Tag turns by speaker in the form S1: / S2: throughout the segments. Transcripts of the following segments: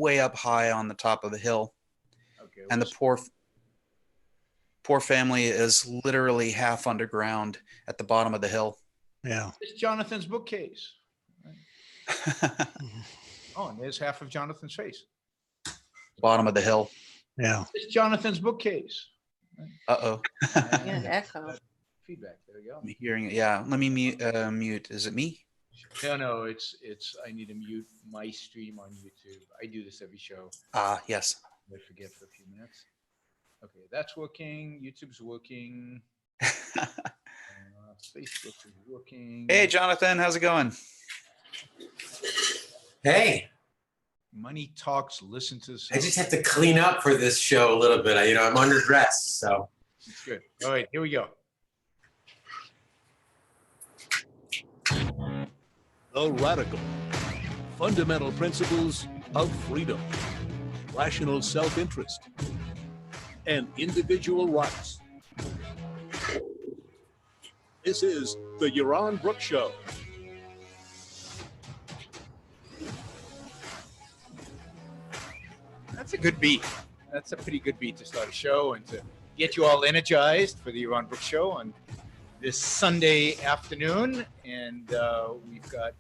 S1: way up high on the top of the hill.
S2: Okay.
S1: And the poor family is literally half underground at the bottom of the hill.
S3: Yeah.
S2: It's Jonathan's bookcase. Oh, and there's half of Jonathan's face.
S1: Bottom of the hill.
S3: Yeah.
S2: It's Jonathan's bookcase.
S1: Uh-oh.
S4: Yeah, echo.
S2: Feedback. There we go.
S1: I'm hearing it. Yeah. Let me mute. Is it me?
S2: No, it's, I need to mute my stream on YouTube. I do this every show.
S1: Ah, yes.
S2: I forget for a few minutes. Okay, that's working. YouTube's working. Facebook is working.
S1: Hey, Jonathan, how's it going?
S5: Hey.
S2: Money talks, listen to this.
S5: I just have to clean up for this show a little bit. I'm underdressed, so.
S2: It's good. All right, here we go.
S6: The radical, fundamental principles of freedom, rational self-interest, and individual rights. This is the Yaron Brook Show.
S2: That's a good beat. That's a pretty good beat to start a show and to get you all energized for the Yaron Brook Show on this Sunday afternoon. And we've got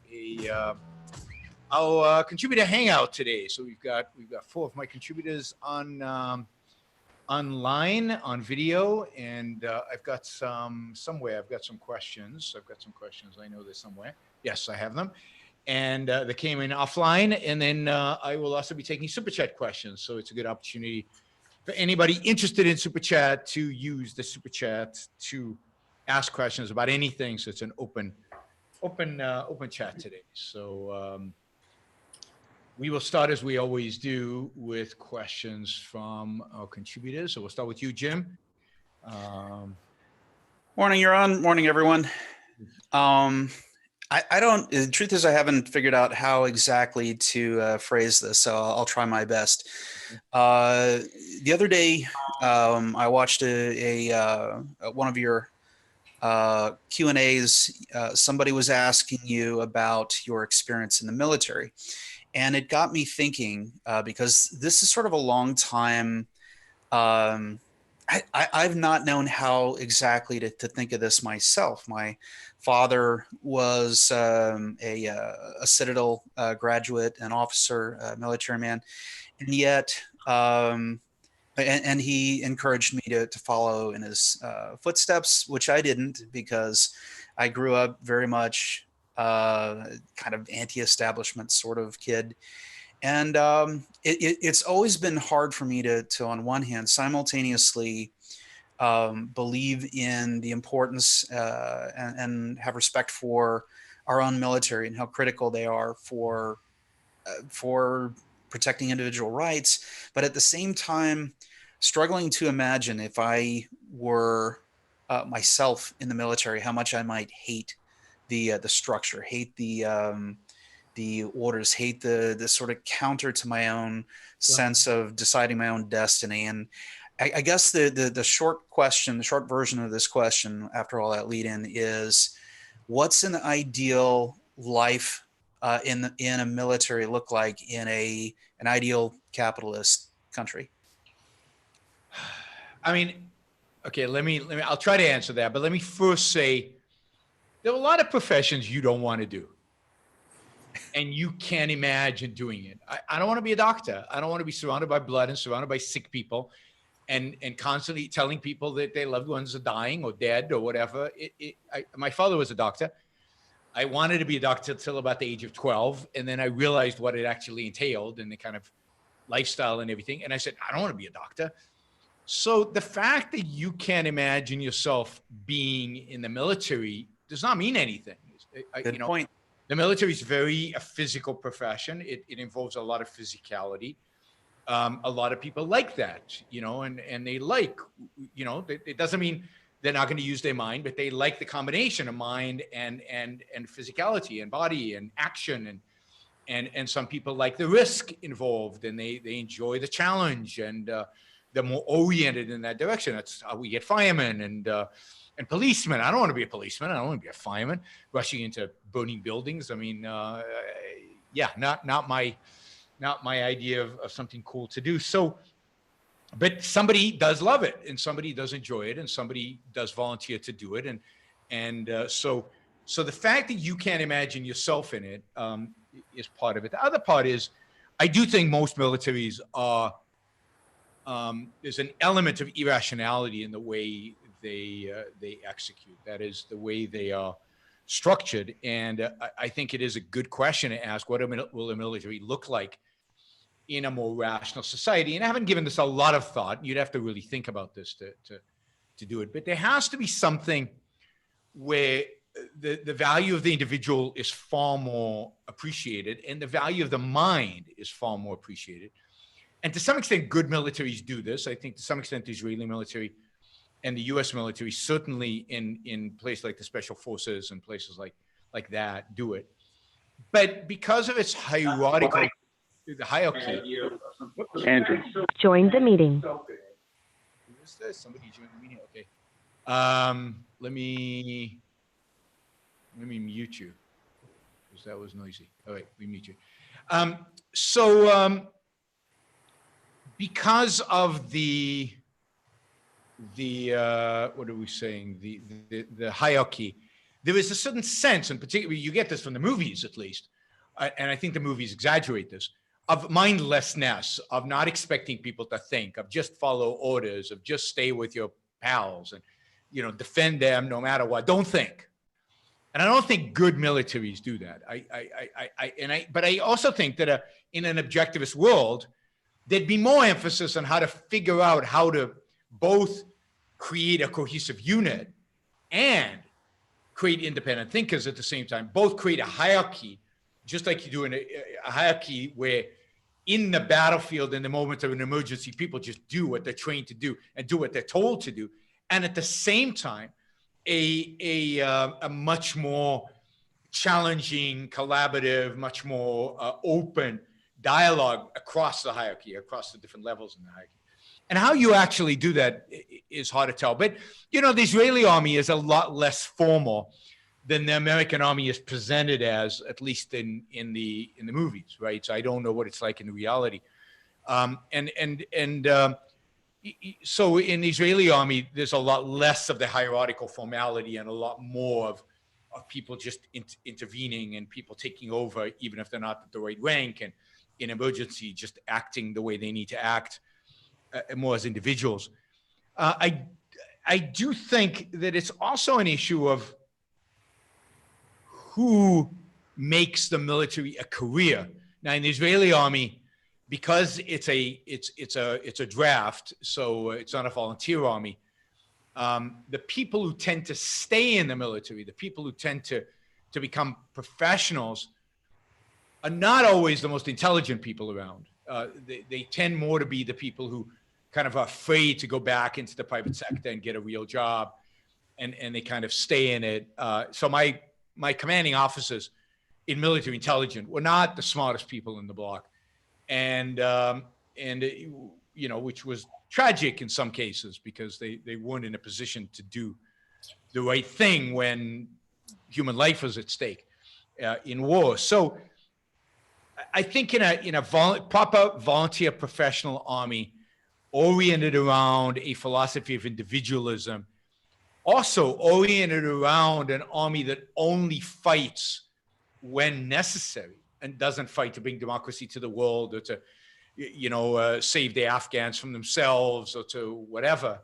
S2: our contributor hangout today. So we've got 4 of my contributors on online on video, and I've got some questions. I know they're somewhere. Yes, I have them. And they came in offline, and then I will also be taking Super Chat questions. So it's a good opportunity for anybody interested in Super Chat to use the Super Chat to ask questions about anything. So it's an open chat today. So we will start, as we always do, with questions from our contributors. So we'll start with you, Jim.
S1: Morning, Yaron. Morning, everyone. The truth is I haven't figured out how exactly to phrase this, so I'll try my best. The other day, I watched one of your Q&As. Somebody was asking you about your experience in the military, and it got me thinking, because this is sort of a long time. I've not known how exactly to think of this myself. My father was a Citadel graduate, an officer, military man, and yet, and he encouraged me to follow in his footsteps, which I didn't, because I grew up very much kind of anti-establishment sort of kid. And it's always been hard for me to on one hand, simultaneously believe in the importance and have respect for our own military and how critical they are for protecting individual rights, but at the same time, struggling to imagine if I were myself in the military, how much I might hate the structure, hate the orders, hate the sort of counter to my own sense of deciding my own destiny. And I guess the short version of this question, after all that lead in, is what's an ideal life in a military look like in an ideal capitalist country?
S2: I mean, okay, I'll try to answer that, but let me first say there are a lot of professions you don't want to do. And you can't imagine doing it. I don't want to be a doctor. I don't want to be surrounded by blood and surrounded by sick people and constantly telling people that their loved ones are dying or dead or whatever. My father was a doctor. I wanted to be a doctor till about the age of 12. And then I realized what it actually entailed and the kind of lifestyle and everything. And I said, I don't want to be a doctor. So the fact that you can't imagine yourself being in the military does not mean anything.
S1: Good point.
S2: The military is a physical profession. It involves a lot of physicality. A lot of people like that, and they like, it doesn't mean they're not going to use their mind, but they like the combination of mind and physicality and body and action. And some people like the risk involved, and they enjoy the challenge, and they're more oriented in that direction. That's how we get firemen and policemen. I don't want to be a policeman. I don't want to be a fireman rushing into burning buildings. I mean, not not my idea of something cool to do. So, but somebody does love it, and somebody does enjoy it, and somebody does volunteer to do it. So the fact that you can't imagine yourself in it is part of it. The other part is, I do think most militaries are, there's an element of irrationality in the way they execute. That is the way they are structured. And I think it is a good question to ask, what will a military look like in a more rational society? And I haven't given this a lot of thought. You'd have to really think about this to do it. But there has to be something where the value of the individual is far more appreciated, and the value of the mind is far more appreciated. And to some extent, good militaries do this. I think to some extent, the Israeli military and the U.S. military, certainly in places like the Special Forces and places like that, do it. But because of its hierarchical, the hierarchy.
S3: Andrew.
S4: Join the meeting.
S2: Who is this? Somebody joined the meeting. Okay. Let me mute you, because that was noisy. All right, we mute you. Because of the what are we saying? The hierarchy, there is a certain sense, and particularly you get this from the movies at least, and I think the movies exaggerate this, of mindlessness, of not expecting people to think, of just follow orders, of just stay with your pals and, defend them no matter what. Don't think. And I don't think good militaries do that. But I also think that in an objectivist world, there'd be more emphasis on how to figure out how to both create a cohesive unit and create independent thinkers at the same time, both create a hierarchy, just like you do in a hierarchy where in the battlefield, in the moment of an emergency, people just do what they're trained to do and do what they're told to do. And at the same time, a much more challenging, collaborative, much more open dialogue across the hierarchy, across the different levels in the hierarchy. And how you actually do that is hard to tell. But, the Israeli army is a lot less formal than the American army is presented as, at least in the movies, right? So I don't know what it's like in the reality. So in the Israeli army, there's a lot less of the hierarchical formality and a lot more of people just intervening and people taking over, even if they're not at the right rank, and in emergency, just acting the way they need to act, more as individuals. I do think that it's also an issue of who makes the military a career. Now, in the Israeli army, because it's a draft, so it's not a volunteer army, the people who tend to stay in the military, the people who tend to become professionals, are not always the most intelligent people around. They tend more to be the people who kind of are afraid to go back into the private sector and get a real job, and they kind of stay in it. So my commanding officers in military intelligence were not the smartest people in the block. And which was tragic in some cases, because they weren't in a position to do the right thing when human life was at stake in war. So I think in a proper volunteer professional army oriented around a philosophy of individualism, also oriented around an army that only fights when necessary, and doesn't fight to bring democracy to the world, or to, save the Afghans from themselves, or to whatever.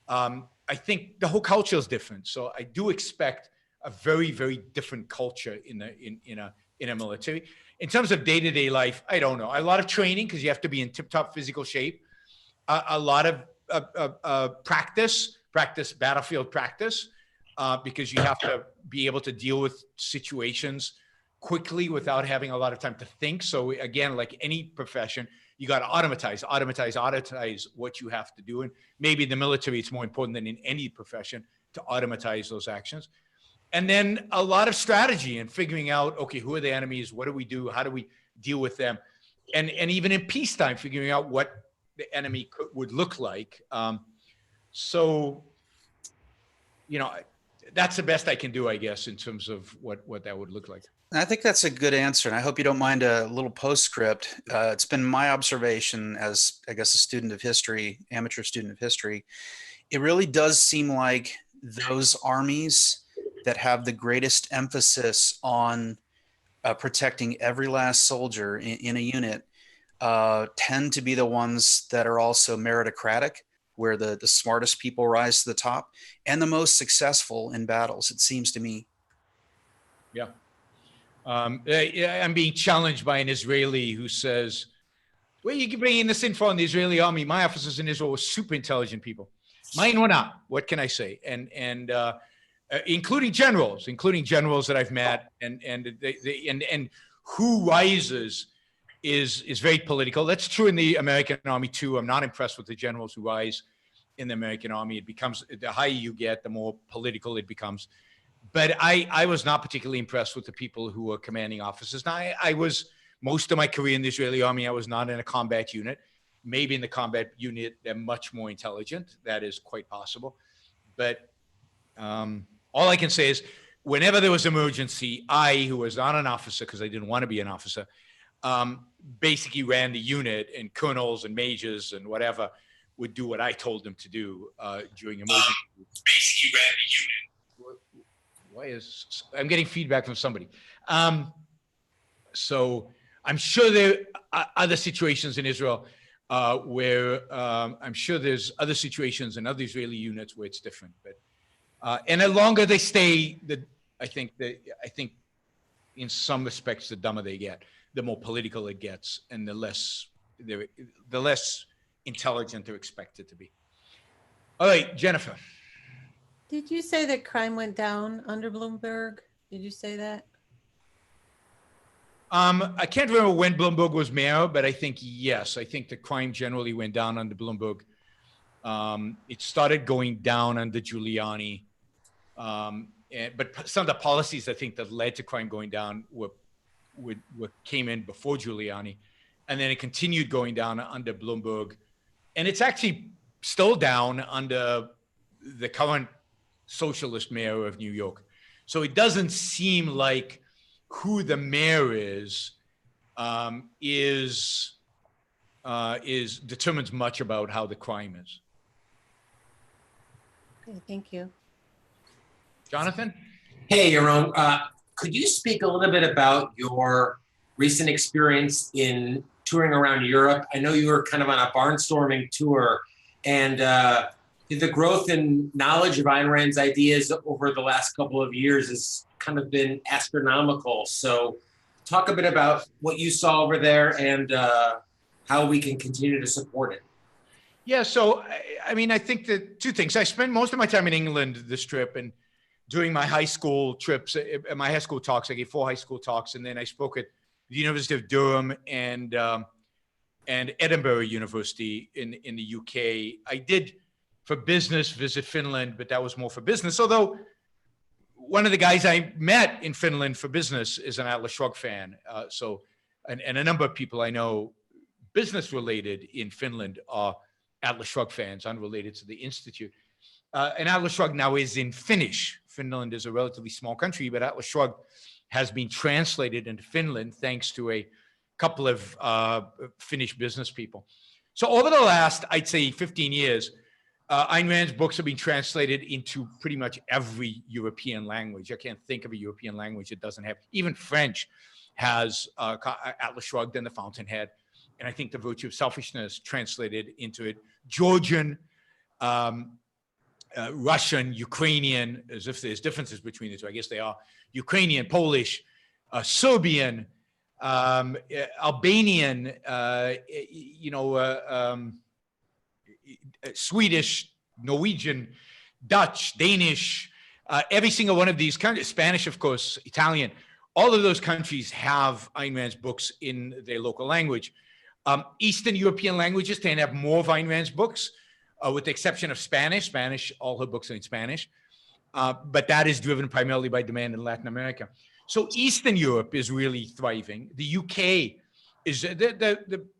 S2: I think the whole culture is different. So I do expect a very, very different culture in a military. In terms of day-to-day life, I don't know. A lot of training, because you have to be in tip-top physical shape. A lot of practice, battlefield practice, because you have to be able to deal with situations quickly without having a lot of time to think. So again, like any profession, you got to automatize what you have to do. And maybe in the military, it's more important than in any profession to automatize those actions. And then a lot of strategy and figuring out, okay, who are the enemies? What do we do? How do we deal with them? And even in peacetime, figuring out what the enemy would look like. That's the best I can do, I guess, in terms of what that would look like.
S1: I think that's a good answer, and I hope you don't mind a little postscript. It's been my observation as, I guess, a student of history, amateur student of history. It really does seem like those armies that have the greatest emphasis on protecting every last soldier in a unit tend to be the ones that are also meritocratic, where the smartest people rise to the top, and the most successful in battles, it seems to me.
S2: Yeah. I'm being challenged by an Israeli who says, where are you bringing this info on the Israeli army? My officers in Israel were super intelligent people. Mine were not. What can I say? And including generals that I've met, and who rises is very political. That's true in the American army too. I'm not impressed with the generals who rise in the American army. It becomes, the higher you get, the more political it becomes. But I was not particularly impressed with the people who were commanding officers. Now, I was, most of my career in the Israeli army, I was not in a combat unit. Maybe in the combat unit, they're much more intelligent. That is quite possible. But all I can say is, whenever there was emergency, I, who was not an officer because I didn't want to be an officer, basically ran the unit, and colonels and majors and whatever would do what I told them to do during emergency. Basically ran the unit. I'm getting feedback from somebody. So I'm sure there are other situations in Israel where I'm sure there's other situations in other Israeli units where it's different. But and the longer they stay, I think in some respects the dumber they get, the more political it gets, and the less intelligent they're expected to be. All right, Jennifer.
S3: Did you say that crime went down under Bloomberg? Did you say that?
S2: I can't remember when Bloomberg was mayor, but I think yes. I think the crime generally went down under Bloomberg. It started going down under Giuliani, but some of the policies I think that led to crime going down came in before Giuliani, and then it continued going down under Bloomberg, and it's actually still down under the current socialist mayor of New York. So it doesn't seem like who the mayor is determines much about how the crime is.
S3: Okay, thank you.
S2: Jonathan?
S5: Hey, Yaron, could you speak a little bit about your recent experience in touring around Europe? I know you were kind of on a barnstorming tour, and the growth in knowledge of Ayn Rand's ideas over the last couple of years has kind of been astronomical. So talk a bit about what you saw over there and how we can continue to support it.
S2: Yeah, so I mean, I think that two things. I spent most of my time in England this trip, and during my high school trips, my high school talks, I gave 4 high school talks, and then I spoke at the University of Durham and Edinburgh University in the UK. I did, for business, visit Finland, but that was more for business. Although one of the guys I met in Finland for business is an Atlas Shrugged fan. And a number of people I know business related in Finland are Atlas Shrugged fans, unrelated to the Institute. And Atlas Shrugged now is in Finnish. Finland is a relatively small country, but Atlas Shrugged has been translated into Finland thanks to a couple of Finnish business people. So over the last, I'd say 15 years, Ayn Rand's books have been translated into pretty much every European language. I can't think of a European language it doesn't have. Even French has Atlas Shrugged and The Fountainhead. And I think The Virtue of Selfishness translated into it. Georgian, Russian, Ukrainian, as if there's differences between the two. I guess they are. Ukrainian, Polish, Serbian, Albanian, Swedish, Norwegian, Dutch, Danish, every single one of these countries, Spanish, of course, Italian, all of those countries have Ayn Rand's books in their local language. Eastern European languages tend to have more of Ayn Rand's books, with the exception of Spanish. Spanish, all her books are in Spanish, but that is driven primarily by demand in Latin America. So Eastern Europe is really thriving. The UK is,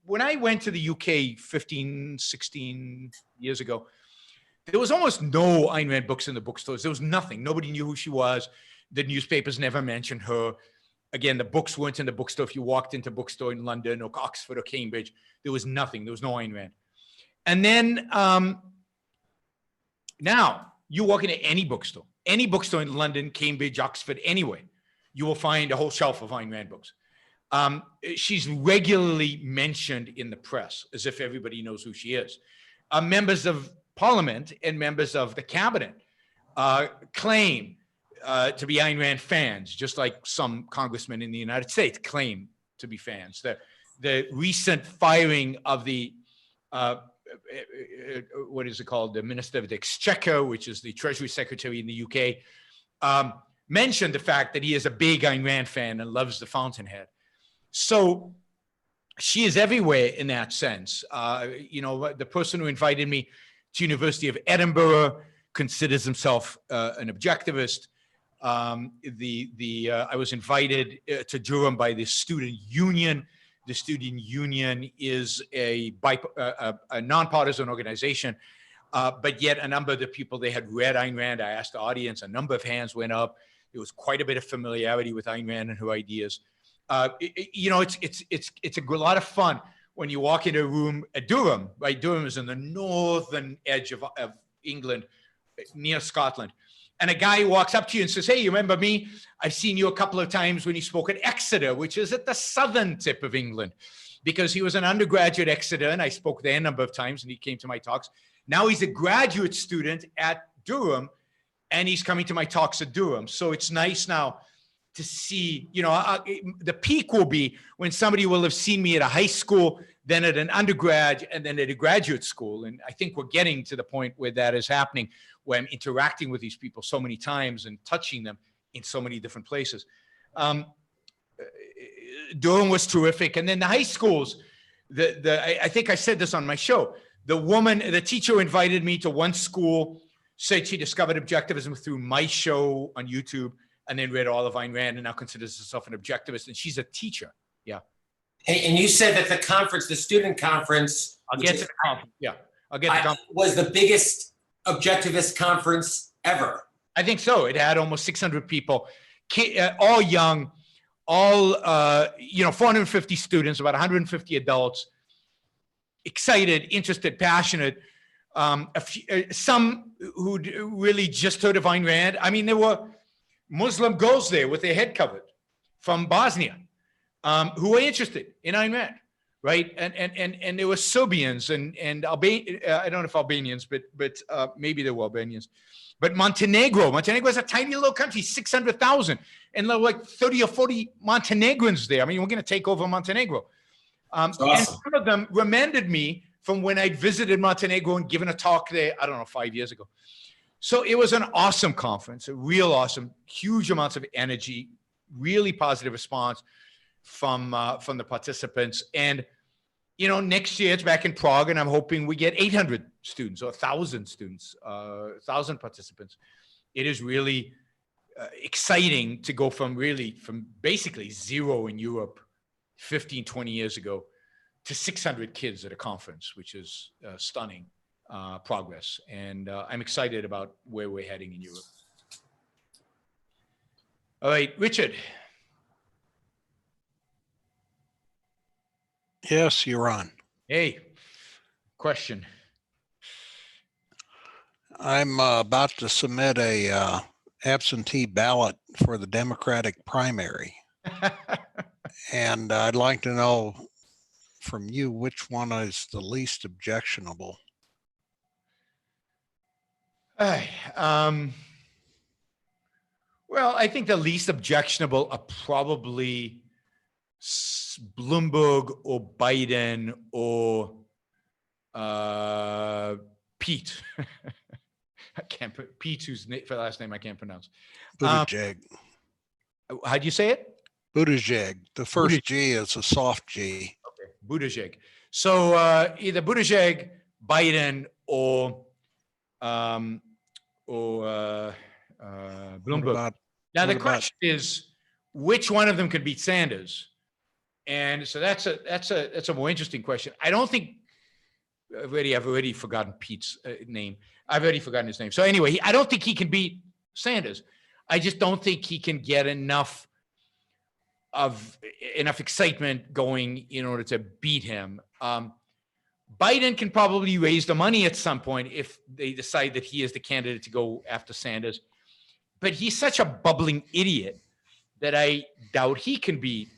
S2: when I went to the UK 15, 16 years ago, there was almost no Ayn Rand books in the bookstores. There was nothing. Nobody knew who she was. The newspapers never mentioned her. Again, the books weren't in the bookstore. If you walked into a bookstore in London or Oxford or Cambridge, there was nothing. There was no Ayn Rand. And then now you walk into any bookstore in London, Cambridge, Oxford, anywhere, you will find a whole shelf of Ayn Rand books. She's regularly mentioned in the press as if everybody knows who she is. Members of parliament and members of the cabinet claim to be Ayn Rand fans, just like some congressmen in the United States claim to be fans. The recent firing of the, what is it called? The Minister of the Exchequer, which is the Treasury Secretary in the UK, mentioned the fact that he is a big Ayn Rand fan and loves the Fountainhead. So she is everywhere in that sense. You know, the person who invited me to University of Edinburgh considers himself an objectivist. I was invited to Durham by the student union. The student union is a nonpartisan organization, but yet a number of the people, they had read Ayn Rand. I asked the audience, a number of hands went up. There was quite a bit of familiarity with Ayn Rand and her ideas. You know, it's a lot of fun when you walk into a room at Durham, right? Durham is in the northern edge of England, near Scotland. And a guy walks up to you and says, hey, you remember me? I've seen you a couple of times when you spoke at Exeter, which is at the southern tip of England, because he was an undergraduate at Exeter, and I spoke there a number of times, and he came to my talks. Now he's a graduate student at Durham, and he's coming to my talks at Durham. So it's nice now to see, you know, the peak will be when somebody will have seen me at a high school, then at an undergrad, and then at a graduate school. And I think we're getting to the point where that is happening, where I'm interacting with these people so many times and touching them in so many different places. Durham was terrific. And then the high schools, I think I said this on my show, the teacher who invited me to one school said she discovered objectivism through my show on YouTube, and then read all of Ayn Rand and now considers herself an objectivist. And she's a teacher. Yeah.
S5: Hey, and you said that the conference, the student conference,
S2: I'll get to the conference. Yeah. I'll get to the conference.
S5: Was the biggest objectivist conference ever.
S2: I think so. It had almost 600 people, all young, all, 450 students, about 150 adults, excited, interested, passionate. Some who really just heard of Ayn Rand. I mean, there were Muslim girls there with their head covered from Bosnia who were interested in Ayn Rand, right? And there were Serbians and I don't know if Albanians, but maybe there were Albanians. But Montenegro is a tiny little country, 600,000, and there were like 30 or 40 Montenegrins there. I mean, we're going to take over Montenegro.
S5: Awesome.
S2: And some of them reminded me from when I'd visited Montenegro and given a talk there, I don't know, 5 years ago. So it was an awesome conference, a real awesome, huge amounts of energy, really positive response from the participants. And, you know, next year it's back in Prague, and I'm hoping we get 800 students or 1,000 students, 1,000 participants. It is really exciting to go from basically zero in Europe 15, 20 years ago to 600 kids at a conference, which is stunning progress. And I'm excited about where we're heading in Europe. All right, Richard.
S4: Yes, you're on.
S2: Hey, question.
S4: I'm about to submit a absentee ballot for the Democratic primary. And I'd like to know from you which one is the least objectionable.
S2: Well, I think the least objectionable are probably Bloomberg or Biden or Pete. Pete, whose last name I can't pronounce.
S4: Buttigieg.
S2: How do you say it?
S4: Buttigieg. The first G is a soft G.
S2: Okay, Buttigieg. So either Buttigieg, Biden, or Bloomberg. Now the question is, which one of them could beat Sanders? And so that's a more interesting question. I don't think I've already forgotten Pete's name. I've already forgotten his name. So anyway, I don't think he can beat Sanders. I just don't think he can get enough of enough excitement going in order to beat him. Biden can probably raise the money at some point if they decide that he is the candidate to go after Sanders. But he's such a bubbling idiot that I doubt he can beat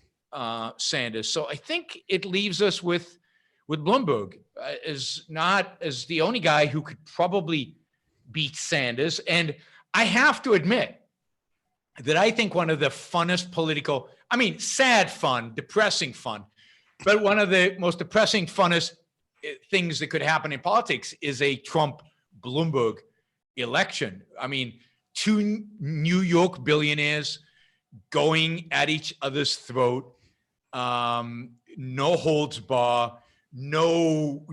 S2: Sanders. So I think it leaves us with Bloomberg as the only guy who could probably beat Sanders. And I have to admit that I think one of the funnest political, I mean, sad fun, depressing fun, but one of the most depressing, funnest things that could happen in politics is a Trump-Bloomberg election. I mean, two New York billionaires going at each other's throat, no holds bar, no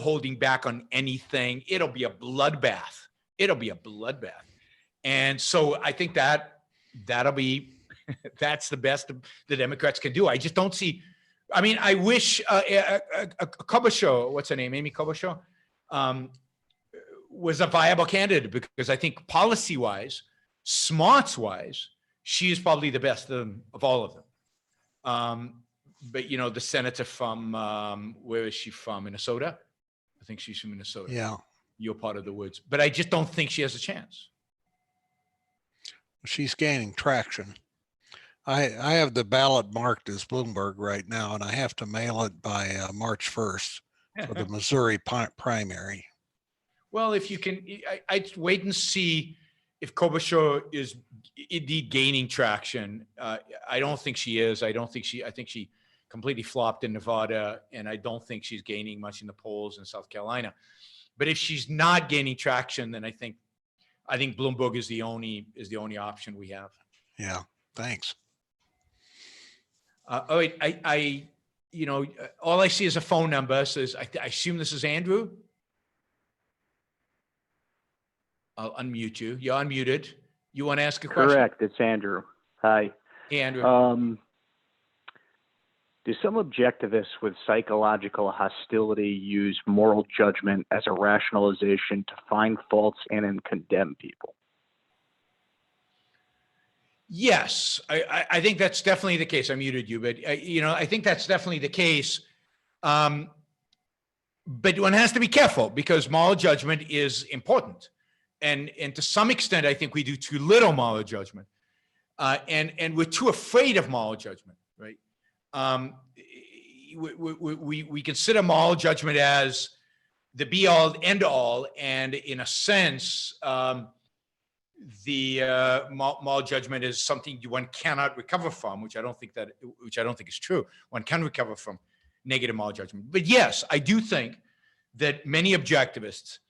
S2: holding back on anything. It'll be a bloodbath. And so I think that'll be, that's the best the Democrats can do. I just don't see, I mean, I wish Klobuchar, what's her name, Amy Klobuchar, was a viable candidate, because I think policy-wise, smarts-wise, she is probably the best of all of them. But, you know, the senator from, where is she from? Minnesota? I think she's from Minnesota.
S4: Yeah.
S2: You're part of the woods. But I just don't think she has a chance.
S4: She's gaining traction. I have the ballot marked as Bloomberg right now, and I have to mail it by March 1st for the Missouri primary.
S2: Well, if you can, I'd wait and see if Klobuchar is indeed gaining traction. I don't think she is. I think she completely flopped in Nevada, and I don't think she's gaining much in the polls in South Carolina. But if she's not gaining traction, then I think Bloomberg is the only option we have.
S4: Yeah, thanks.
S2: All right, I you know, all I see is a phone number. Says I assume this is Andrew. I'll unmute you. You're unmuted. You want to ask a question?
S7: Correct. It's Andrew. Hi.
S2: Hey, Andrew.
S7: Do some objectivists with psychological hostility use moral judgment as a rationalization to find faults in and condemn people?
S2: Yes, I think that's definitely the case. I muted you, but you know, I think that's definitely the case. But one has to be careful, because moral judgment is important, and to some extent, I think we do too little moral judgment, and we're too afraid of moral judgment, right? We consider moral judgment as the be all end all, and in a sense, the moral judgment is something one cannot recover from, which I don't think is true. One can recover from negative moral judgment. But yes, I do think that many objectivists,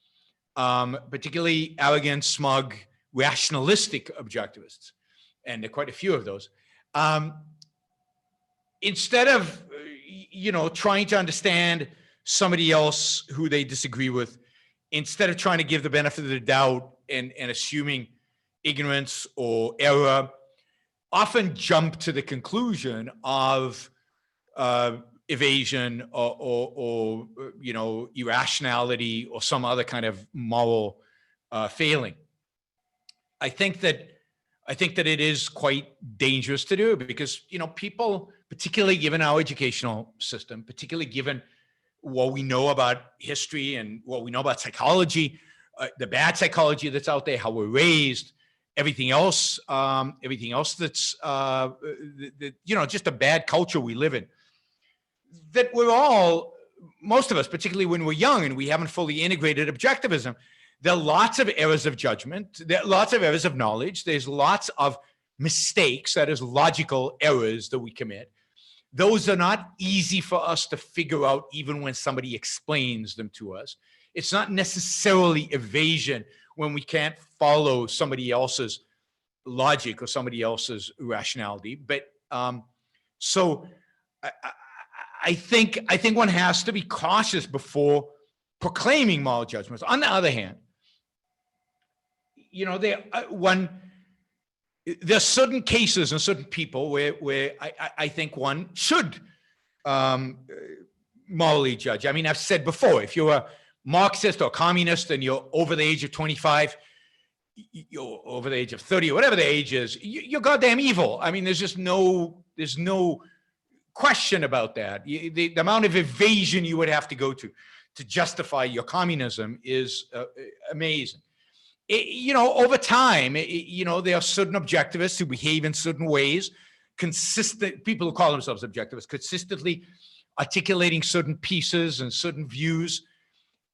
S2: particularly arrogant, smug, rationalistic objectivists, and there are quite a few of those, instead of, you know, trying to understand somebody else who they disagree with, instead of trying to give the benefit of the doubt and assuming ignorance or error, often jump to the conclusion of evasion or you know, irrationality or some other kind of moral failing. I think that it is quite dangerous to do, because, you know, people, particularly given our educational system, particularly given what we know about history and what we know about psychology, the bad psychology that's out there, how we're raised, everything else that's, you know, just a bad culture we live in, that we're all, most of us, particularly when we're young and we haven't fully integrated objectivism, there are lots of errors of judgment, there are lots of errors of knowledge, there's lots of mistakes, that is, logical errors that we commit. Those are not easy for us to figure out even when somebody explains them to us. It's not necessarily evasion when we can't follow somebody else's logic or somebody else's rationality. But so I think one has to be cautious before proclaiming moral judgments. On the other hand, you know, there are certain cases and certain people where I think one should morally judge. I mean, I've said before, if you're a Marxist or communist and you're over the age of 25, over the age of 30 or whatever the age is, you're goddamn evil. I mean, there's no question about that. The amount of evasion you would have to go to justify your communism is amazing. Over time, there are certain objectivists who behave in certain ways, people who call themselves objectivists, consistently articulating certain pieces and certain views,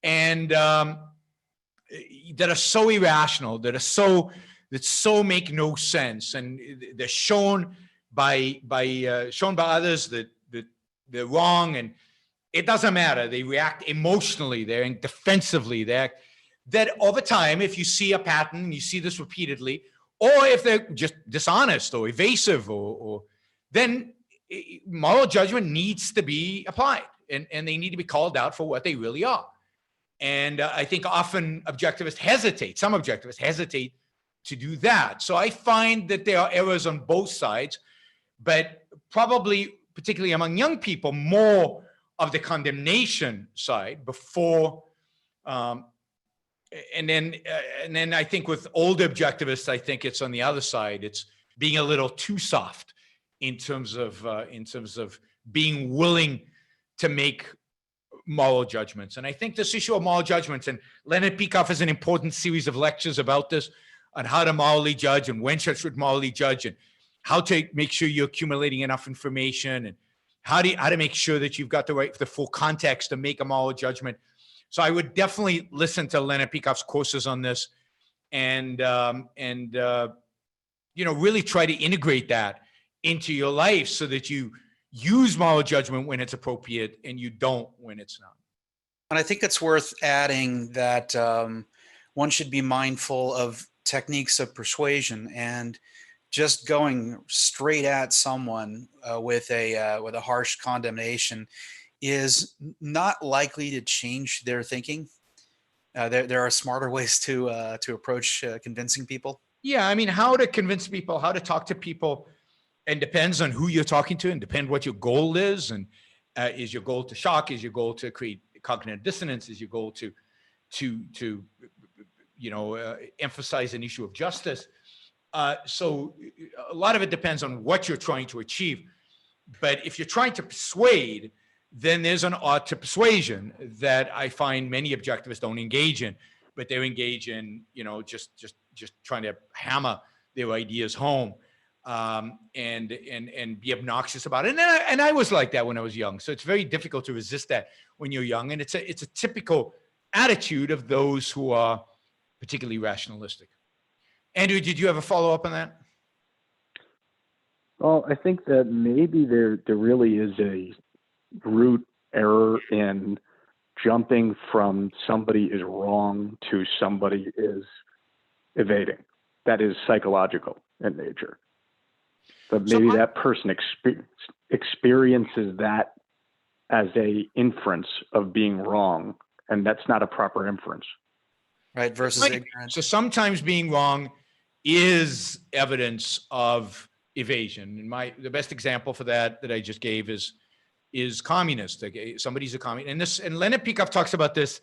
S2: and that are so irrational, that so make no sense, and they're shown by others that they're wrong, and it doesn't matter. They react emotionally, they're defensively, that over time, if you see a pattern, and you see this repeatedly, or if they're just dishonest or evasive, or then moral judgment needs to be applied, and they need to be called out for what they really are. And I think often some objectivists hesitate to do that. So I find that there are errors on both sides, but probably, particularly among young people, more of the condemnation side before, and then I think with older objectivists, I think it's on the other side. It's being a little too soft in terms of being willing to make moral judgments. And I think this issue of moral judgments, and Leonard Peikoff has an important series of lectures about this, on how to morally judge and when should morally judge, and how to make sure you're accumulating enough information, and how to make sure that you've got the full context to make a moral judgment. So I would definitely listen to Leonard Peikoff's courses on this, and really try to integrate that into your life so that you use moral judgment when it's appropriate and you don't when it's not.
S1: And I think it's worth adding that one should be mindful of techniques of persuasion, and just going straight at someone with a harsh condemnation is not likely to change their thinking. There are smarter ways to approach convincing people.
S2: Yeah, I mean, how to convince people, how to talk to people, and depends on who you're talking to, and depend what your goal is. And is your goal to shock? Is your goal to create cognitive dissonance? Is your goal to emphasize an issue of justice? So a lot of it depends on what you're trying to achieve. But if you're trying to persuade, then there's an art to persuasion that I find many objectivists don't engage in, but they engage in, just trying to hammer their ideas home, and be obnoxious about it. And I was like that when I was young. So it's very difficult to resist that when you're young. And it's a typical attitude of those who are particularly rationalistic. Andrew, did you have a follow-up on that?
S7: Well, I think that maybe there really is a root error in jumping from somebody is wrong to somebody is evading. That is psychological in nature. But maybe that person experiences that as a inference of being wrong, and that's not a proper inference.
S1: Right, versus ignorance.
S2: So sometimes being wrong is evidence of evasion. And the best example for that I just gave is communist. Somebody's a communist. And Leonard Peikoff talks about this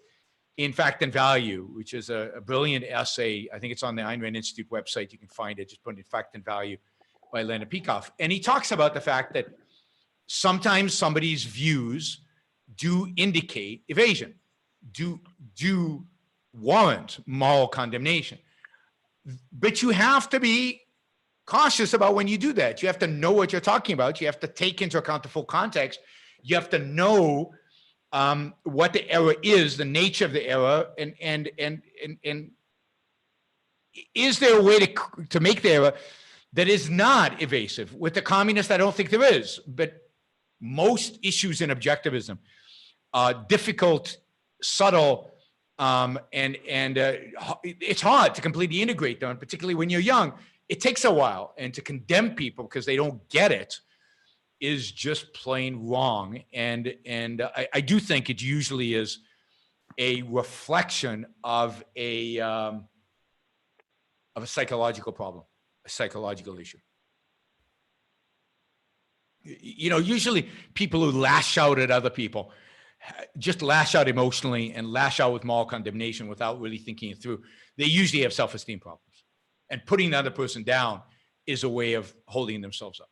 S2: in Fact and Value, which is a brilliant essay. I think it's on the Ayn Rand Institute website. You can find it. Just put in Fact and Value by Leonard Peikoff. And he talks about the fact that sometimes somebody's views do indicate evasion, do warrant moral condemnation. But you have to be cautious about when you do that. You have to know what you're talking about. You have to take into account the full context. You have to know what the error is, the nature of the error, and is there a way to make the error that is not evasive? With the communist, I don't think there is. But most issues in objectivism are difficult, subtle, and it's hard to completely integrate them, particularly when you're young. It takes a while, and to condemn people because they don't get it is just plain wrong. And I do think it usually is a reflection of a psychological problem, a psychological issue. Usually people who lash out at other people just lash out emotionally and lash out with moral condemnation without really thinking it through, they usually have self-esteem problems. And putting the other person down is a way of holding themselves up.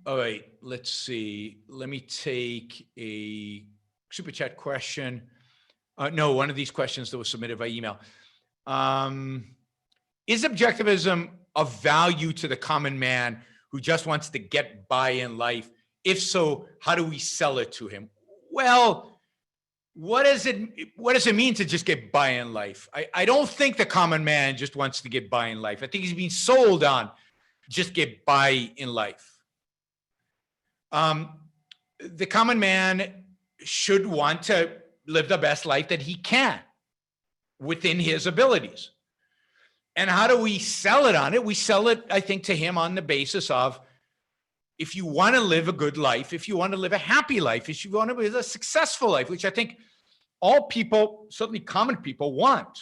S2: All right, let's see. Let me take a super chat question. No, one of these questions that was submitted by email. Is objectivism of value to the common man who just wants to get by in life? If so, how do we sell it to him? Well, what does it mean to just get by in life? I don't think the common man just wants to get by in life. I think he's being sold on just get by in life. The common man should want to live the best life that he can within his abilities. And how do we sell it on it? We sell it, I think, to him on the basis of, if you want to live a good life, if you want to live a happy life, if you want to live a successful life, which I think all people, certainly common people, want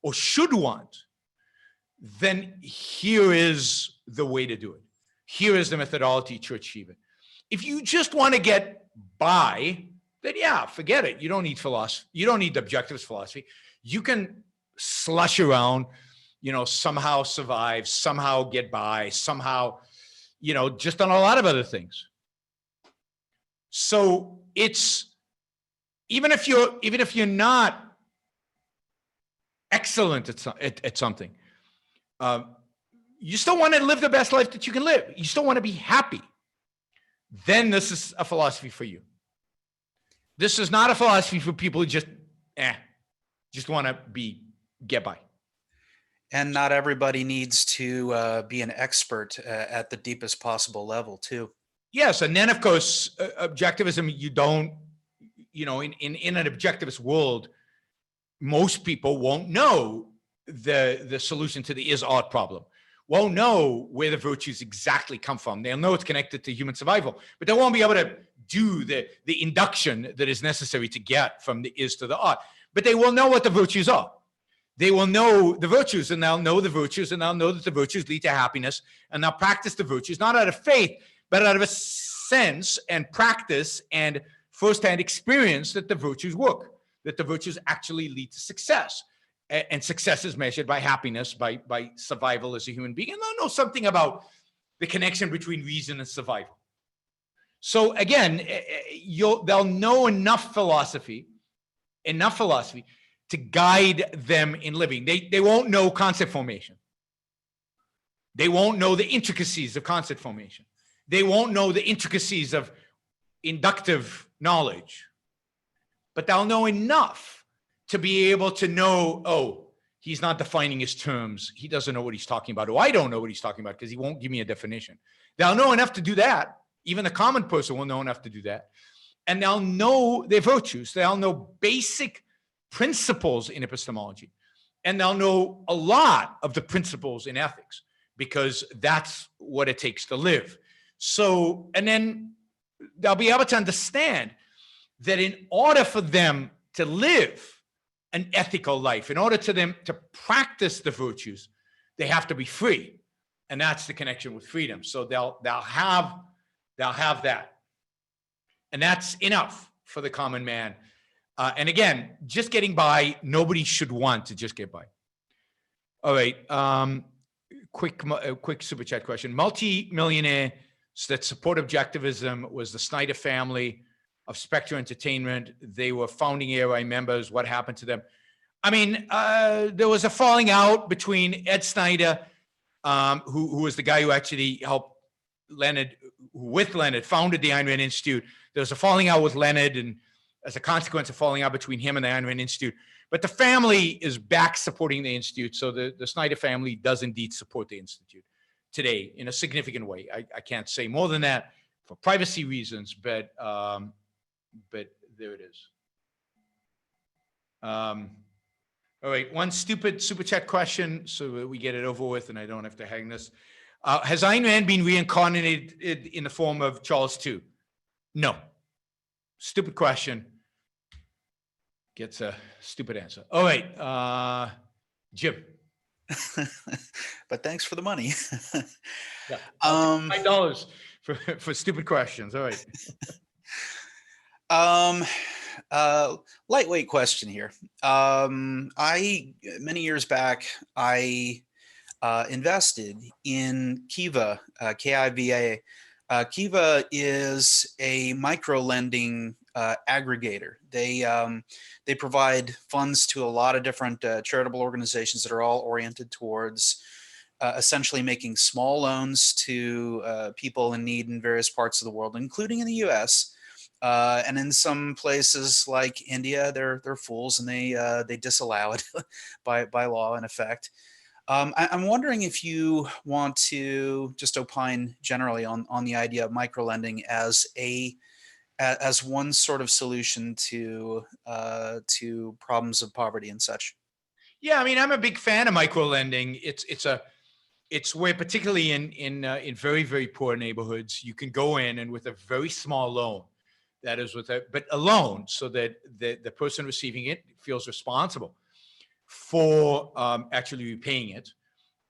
S2: or should want, then here is the way to do it. Here is the methodology to achieve it. If you just want to get by, then yeah, forget it. You don't need philosophy. You don't need the objectivist philosophy. You can slush around, somehow survive, somehow get by, somehow, just on a lot of other things. So it's, even if you're not excellent at something, you still want to live the best life that you can live. You still want to be happy. Then this is a philosophy for you. This is not a philosophy for people who just want to get by.
S1: And not everybody needs to be an expert at the deepest possible level, too.
S2: Yes, and then of course, objectivism. You don't, in an objectivist world, most people won't know the solution to the is-ought problem. Won't know where the virtues exactly come from. They'll know it's connected to human survival, but they won't be able to do the induction that is necessary to get from the is to the ought. But they will know what the virtues are. They will know the virtues, and they'll know the virtues, and they'll know that the virtues lead to happiness, and they'll practice the virtues, not out of faith, but out of a sense and practice and firsthand experience that the virtues work, that the virtues actually lead to success. And success is measured by happiness, by survival as a human being. And they'll know something about the connection between reason and survival. So again, they'll know enough philosophy to guide them in living. They won't know concept formation. They won't know the intricacies of concept formation. They won't know the intricacies of inductive knowledge. But they'll know enough to be able to know, oh, he's not defining his terms. He doesn't know what he's talking about. Oh, I don't know what he's talking about because he won't give me a definition. They'll know enough to do that. Even the common person will know enough to do that. And they'll know their virtues. They'll know basic principles in epistemology. And they'll know a lot of the principles in ethics because that's what it takes to live. So, and then they'll be able to understand that in order for them to live an ethical life, in order to them to practice the virtues, they have to be free. And that's the connection with freedom. So they'll have that. And that's enough for the common man. And again, just getting by, nobody should want to just get by. All right. Quick super chat question. Multi-millionaires that support objectivism was the Snyder family of Spectre Entertainment. They were founding ARI members. What happened to them? I mean, there was a falling out between Ed Snyder, who was the guy who actually helped Leonard, with Leonard, founded the Ayn Rand Institute. There was a falling out with Leonard, and as a consequence of falling out between him and the Ayn Rand Institute. But the family is back supporting the Institute. So the Snyder family does indeed support the Institute today in a significant way. I can't say more than that for privacy reasons, but there it is. All right, one stupid super chat question so that we get it over with and I don't have to hang this. Has Ayn Rand been reincarnated in the form of Charles II? No. Stupid question. Gets a stupid answer. All right, Jim.
S1: But thanks for the money.
S2: Yeah. $5 for stupid questions. All right.
S1: Lightweight question here. Many years back, I invested in Kiva, Kiva. Kiva is a micro lending aggregator. They provide funds to a lot of different charitable organizations that are all oriented towards essentially making small loans to people in need in various parts of the world, including in the U.S. And in some places like India, they're fools and they disallow it by law in effect. I'm wondering if you want to just opine generally on the idea of microlending as one sort of solution to problems of poverty and such.
S2: Yeah, I mean, I'm a big fan of microlending. It's where, particularly in very, very poor neighborhoods, you can go in and with a very small loan, that is but a loan, so that the person receiving it feels responsible for actually repaying it,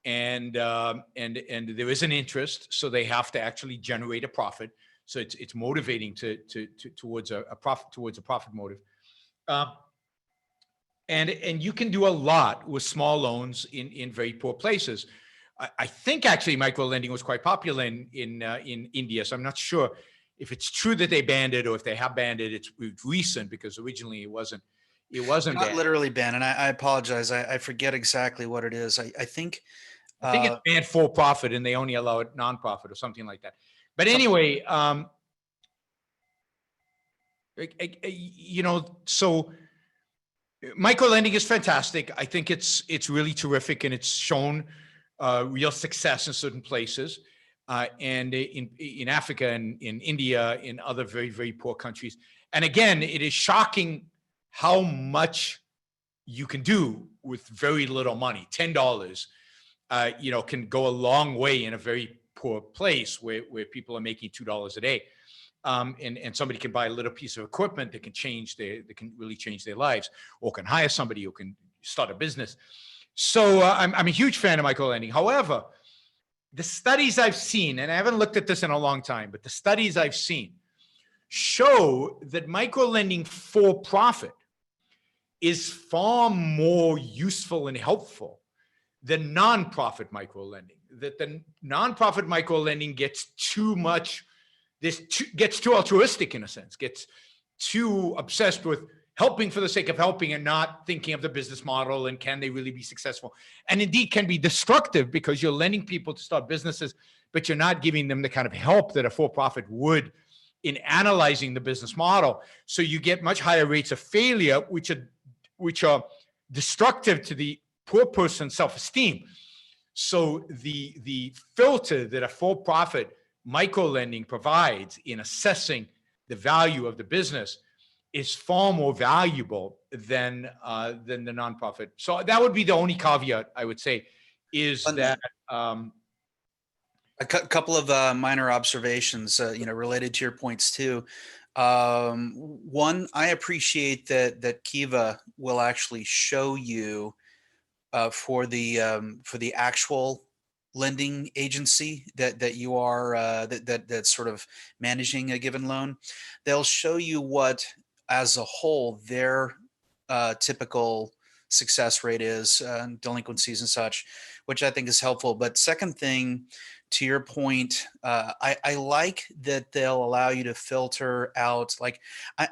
S2: and there is an interest, so they have to actually generate a profit. So it's motivating towards a profit motive, and you can do a lot with small loans in very poor places. I think actually micro lending was quite popular in India, so I'm not sure if it's true that they banned it or if they have banned it. It's recent, because originally it wasn't
S1: Not
S2: banned.
S1: literally banned, and I apologize. I forget exactly what it is. I think
S2: it's banned for profit, and they only allow it nonprofit or something like that. But anyway, so micro lending is fantastic. I think it's really terrific, and it's shown real success in certain places. And in Africa and in India, in other very, very poor countries. And again, it is shocking how much you can do with very little money. $10, can go a long way in a very poor place where people are making $2 a day. And somebody can buy a little piece of equipment that can really change their lives, or can hire somebody who can start a business. So I'm a huge fan of micro lending. However, the studies I've seen, and I haven't looked at this in a long time, but the studies I've seen show that microlending for profit is far more useful and helpful than nonprofit microlending. That the nonprofit microlending gets too much, gets too altruistic in a sense, gets too obsessed with helping for the sake of helping and not thinking of the business model and can they really be successful, and indeed can be destructive, because you're lending people to start businesses, but you're not giving them the kind of help that a for-profit would in analyzing the business model. So you get much higher rates of failure, which are destructive to the poor person's self-esteem. So the filter that a for-profit micro-lending provides in assessing the value of the business is far more valuable than the nonprofit. So that would be the only caveat I would say, is that
S1: a couple of minor observations, related to your points too. One, I appreciate that Kiva will actually show you for the actual lending agency that you are that's sort of managing a given loan. They'll show you what, as a whole, their typical success rate is, delinquencies and such, which I think is helpful. But second thing, to your point, I like that they'll allow you to filter out. Like,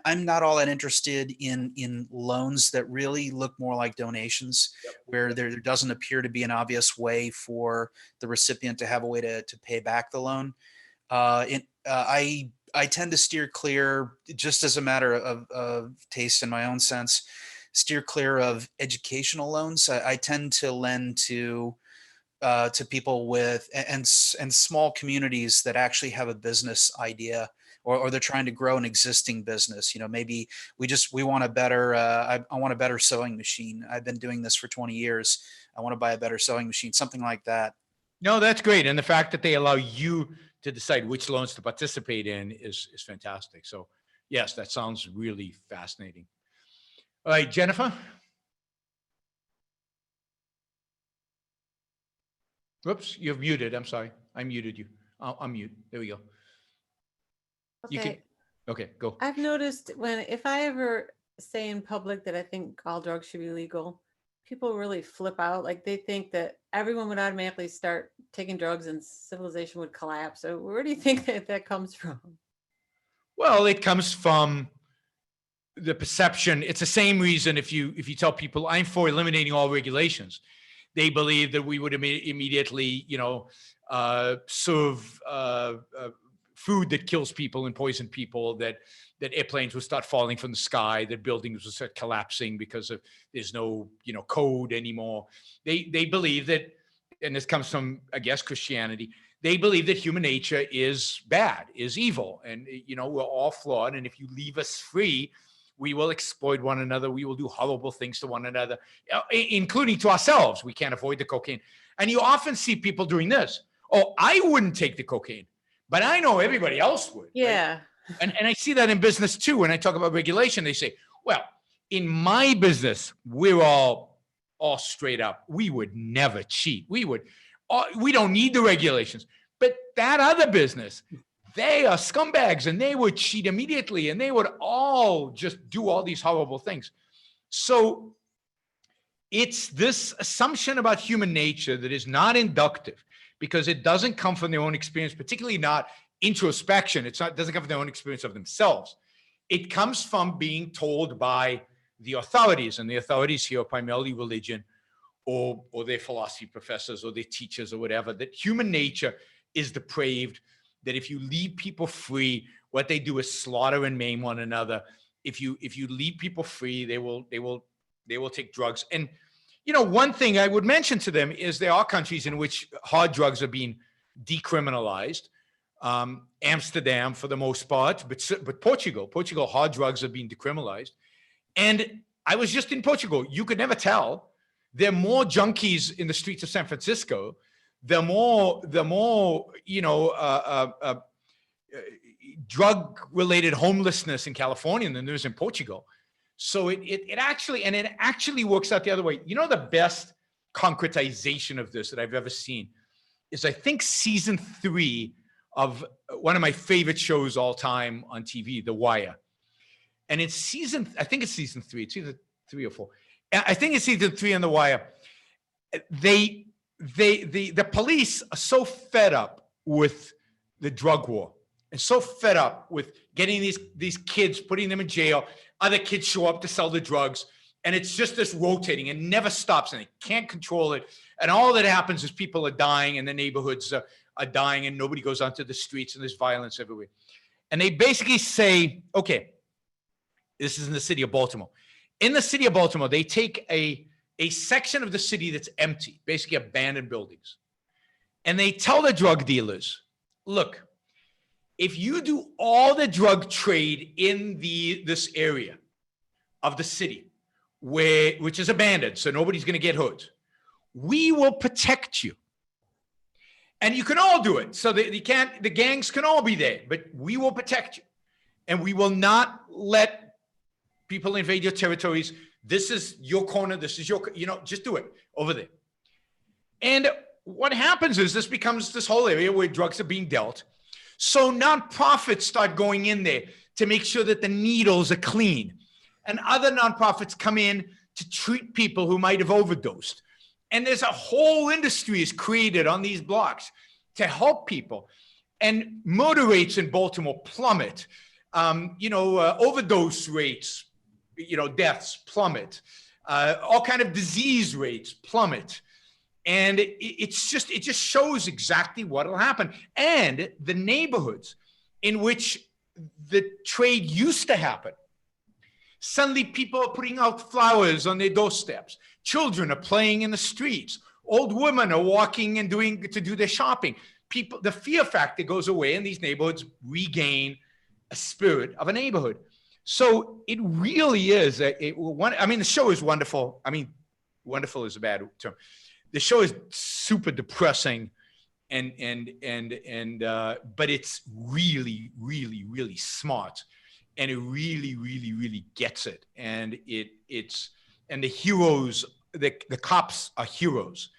S1: I'm not all that interested in loans that really look more like donations, where there doesn't appear to be an obvious way for the recipient to have a way to pay back the loan. I tend to steer clear, just as a matter of taste in my own sense, steer clear of educational loans. I tend to lend to people with and small communities that actually have a business idea, or they're trying to grow an existing business. Maybe we want a better I want a better sewing machine. I've been doing this for 20 years. I want to buy a better sewing machine, something like that.
S2: No, that's great. And the fact that they allow you to decide which loans to participate in is fantastic. So yes, that sounds really fascinating. All right, Jennifer. Whoops, you're muted. I'm sorry. I muted you. I'll unmute. There we go. You
S3: Okay.
S2: can, okay, go.
S3: I've noticed if I ever say in public that I think all drugs should be legal, people really flip out. Like they think that everyone would automatically start taking drugs and civilization would collapse. So where do you think that comes from?
S2: Well, it comes from the perception. It's the same reason if you tell people I'm for eliminating all regulations, they believe that we would immediately, serve food that kills people and poison people, that airplanes would start falling from the sky, that buildings would start collapsing because there's no code anymore. They believe that, and this comes from, I guess, Christianity. They believe that human nature is bad, is evil, and we're all flawed. And if you leave us free, we will exploit one another. We will do horrible things to one another, including to ourselves. We can't avoid the cocaine. And you often see people doing this. Oh, I wouldn't take the cocaine, but I know everybody else would.
S3: Yeah.
S2: Right? And I see that in business too. When I talk about regulation, they say, well, in my business, we're all straight up. We would never cheat. We don't need the regulations. But that other business, they are scumbags and they would cheat immediately and they would all just do all these horrible things. So it's this assumption about human nature that is not inductive because it doesn't come from their own experience, particularly not introspection. It doesn't come from their own experience of themselves. It comes from being told by the authorities, and the authorities here are primarily religion or their philosophy professors or their teachers or whatever, that human nature is depraved, that if you leave people free, what they do is slaughter and maim one another. If you leave people free, they will take drugs. And one thing I would mention to them is there are countries in which hard drugs are being decriminalized. Amsterdam for the most part, but Portugal, hard drugs are being decriminalized. And I was just in Portugal. You could never tell. There are more junkies in the streets of San Francisco. There are more drug-related homelessness in California than there is in Portugal. So it actually works out the other way. The best concretization of this that I've ever seen is, I think, season 3 of one of my favorite shows all time on TV, The Wire. And I think it's season 3. It's either 3 or 4. I think it's season 3 on The Wire. The police are so fed up with the drug war and so fed up with getting these kids, putting them in jail. Other kids show up to sell the drugs, and it's just this rotating and never stops, and they can't control it. And all that happens is people are dying, and the neighborhoods are dying, and nobody goes onto the streets, and there's violence everywhere. And they basically say, okay, this is in the city of Baltimore. In the city of Baltimore, they take a section of the city that's empty, basically abandoned buildings. And they tell the drug dealers, look, if you do all the drug trade in this area of the city, which is abandoned, so nobody's going to get hurt, we will protect you. And you can all do it. So the gangs can all be there, but we will protect you. And we will not let people invade your territories. This is your corner. This is just do it over there. And what happens is this becomes this whole area where drugs are being dealt. So nonprofits start going in there to make sure that the needles are clean. And other nonprofits come in to treat people who might have overdosed. And there's a whole industry is created on these blocks to help people. And murder rates in Baltimore plummet. Overdose rates, deaths plummet. All kind of disease rates plummet. And it just shows exactly what will happen. And the neighborhoods in which the trade used to happen, suddenly people are putting out flowers on their doorsteps. Children are playing in the streets. Old women are walking and to do their shopping. The fear factor goes away, and these neighborhoods regain a spirit of a neighborhood. So it really is. The show is wonderful. I mean, wonderful is a bad term. The show is super depressing, but it's really, really, really smart, and it really, really, really gets it. And the heroes, the cops are heroes,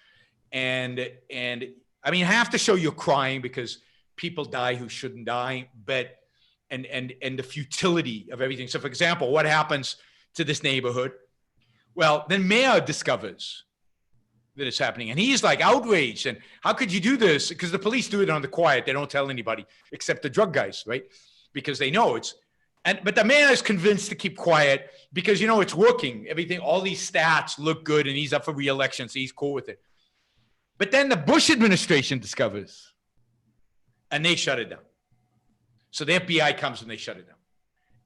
S2: and I mean, half the show you're crying because people die who shouldn't die, but and the futility of everything. So for example, what happens to this neighborhood? Well, then mayor discovers that it's happening, and he's like outraged. And how could you do this? Because the police do it on the quiet. They don't tell anybody except the drug guys, right? Because they know it's, but the mayor is convinced to keep quiet because, you know, it's working. Everything, all these stats look good, and he's up for re-election, so he's cool with it. But then the Bush administration discovers, and they shut it down. So the FBI comes and they shut it down.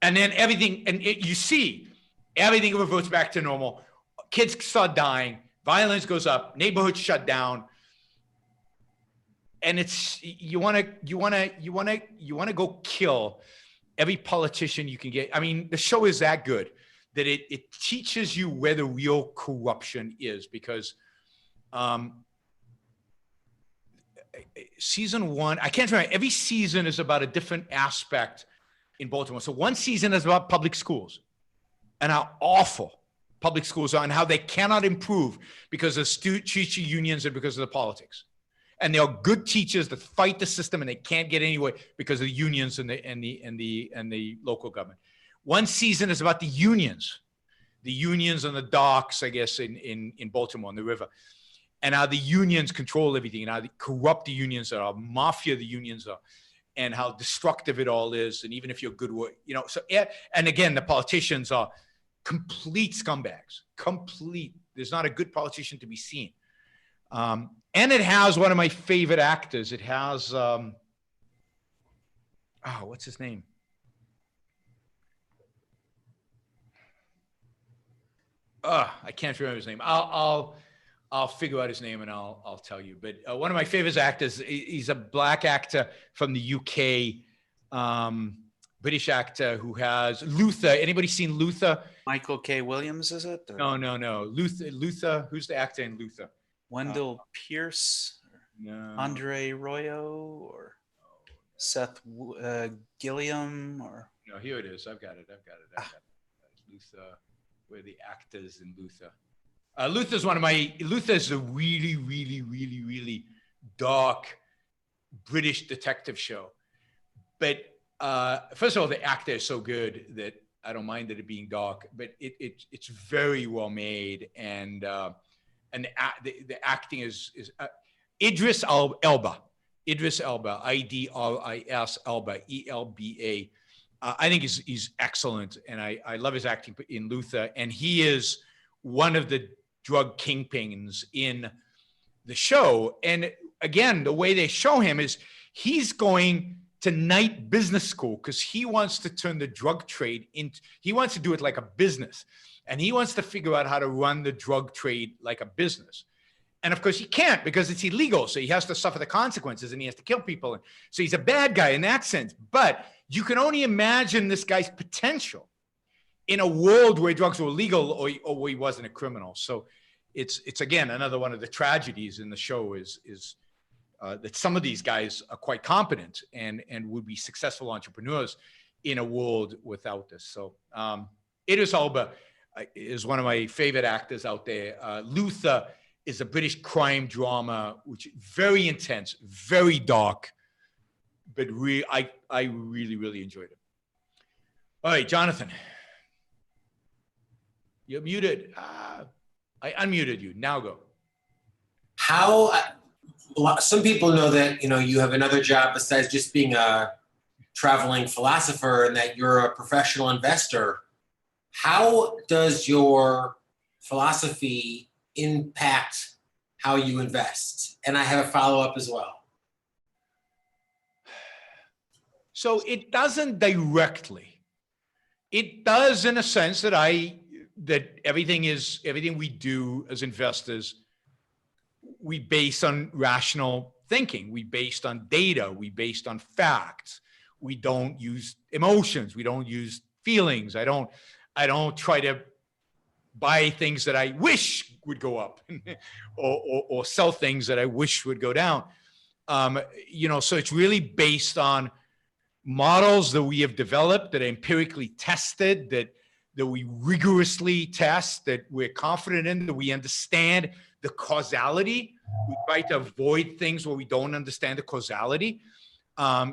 S2: And then everything, you see, everything reverts back to normal. Kids start dying, violence goes up, neighborhoods shut down. And it's, you want to go kill every politician you can get. I mean, the show is that good that it teaches you where the real corruption is, because season one, I can't remember, every season is about a different aspect in Baltimore. So one season is about public schools and how awful public schools are and how they cannot improve because of teacher unions and because of the politics. And there are good teachers that fight the system and they can't get anywhere because of the unions and the local government. One season is about the unions on the docks, I guess, in Baltimore on the river. And how the unions control everything, and how corrupt the unions are, how mafia the unions are, and how destructive it all is. And even if you're good, you know, so, and again, the politicians are complete scumbags, complete. There's not a good politician to be seen. And it has one of my favorite actors. It has, what's his name? I can't remember his name. I'll figure out his name and I'll tell you. But one of my favorite actors, he's a black actor from the UK, British actor who has Luther. Anybody seen Luther?
S1: Michael K. Williams, is it? Or
S2: No. Luther. Who's the actor in Luther?
S1: Wendell Pierce?
S2: No.
S1: Andre Royo? Or Seth Gilliam? Or
S2: No, here it is. I've got it. Luther. Where are the actors in Luther? Luther's a really, really, really, really dark British detective show. But first of all, the actor is so good that I don't mind it being dark, but it's very well made. And the acting is Idris Elba, Idris Elba, ELBA. I think he's excellent. And I love his acting in Luther. And he is one of the drug kingpins in the show. And again, the way they show him is he's going to night business school because he wants to turn the drug trade into, he wants to do it like a business. And he wants to figure out how to run the drug trade like a business. And of course he can't because it's illegal. So he has to suffer the consequences and he has to kill people. And so he's a bad guy in that sense. But you can only imagine this guy's potential in a world where drugs were legal or where he wasn't a criminal. So it's again, another one of the tragedies in the show is that some of these guys are quite competent and would be successful entrepreneurs in a world without this. So Idris Elba is one of my favorite actors out there. Luther is a British crime drama, which is very intense, very dark, but I really, really enjoyed it. All right, Jonathan. You're muted. I unmuted you. Now go.
S5: How, some people know that, you know, you have another job besides just being a traveling philosopher and that you're a professional investor. How does your philosophy impact how you invest? And I have a follow-up as well.
S2: So it doesn't directly. It does in a sense that everything we do as investors, we base on rational thinking. We based on data. We based on facts. We don't use emotions. We don't use feelings. I don't try to buy things that I wish would go up or sell things that I wish would go down. You know, so it's really based on models that we have developed, that are empirically tested, that we rigorously test, that we're confident in, that we understand the causality. We try to avoid things where we don't understand the causality.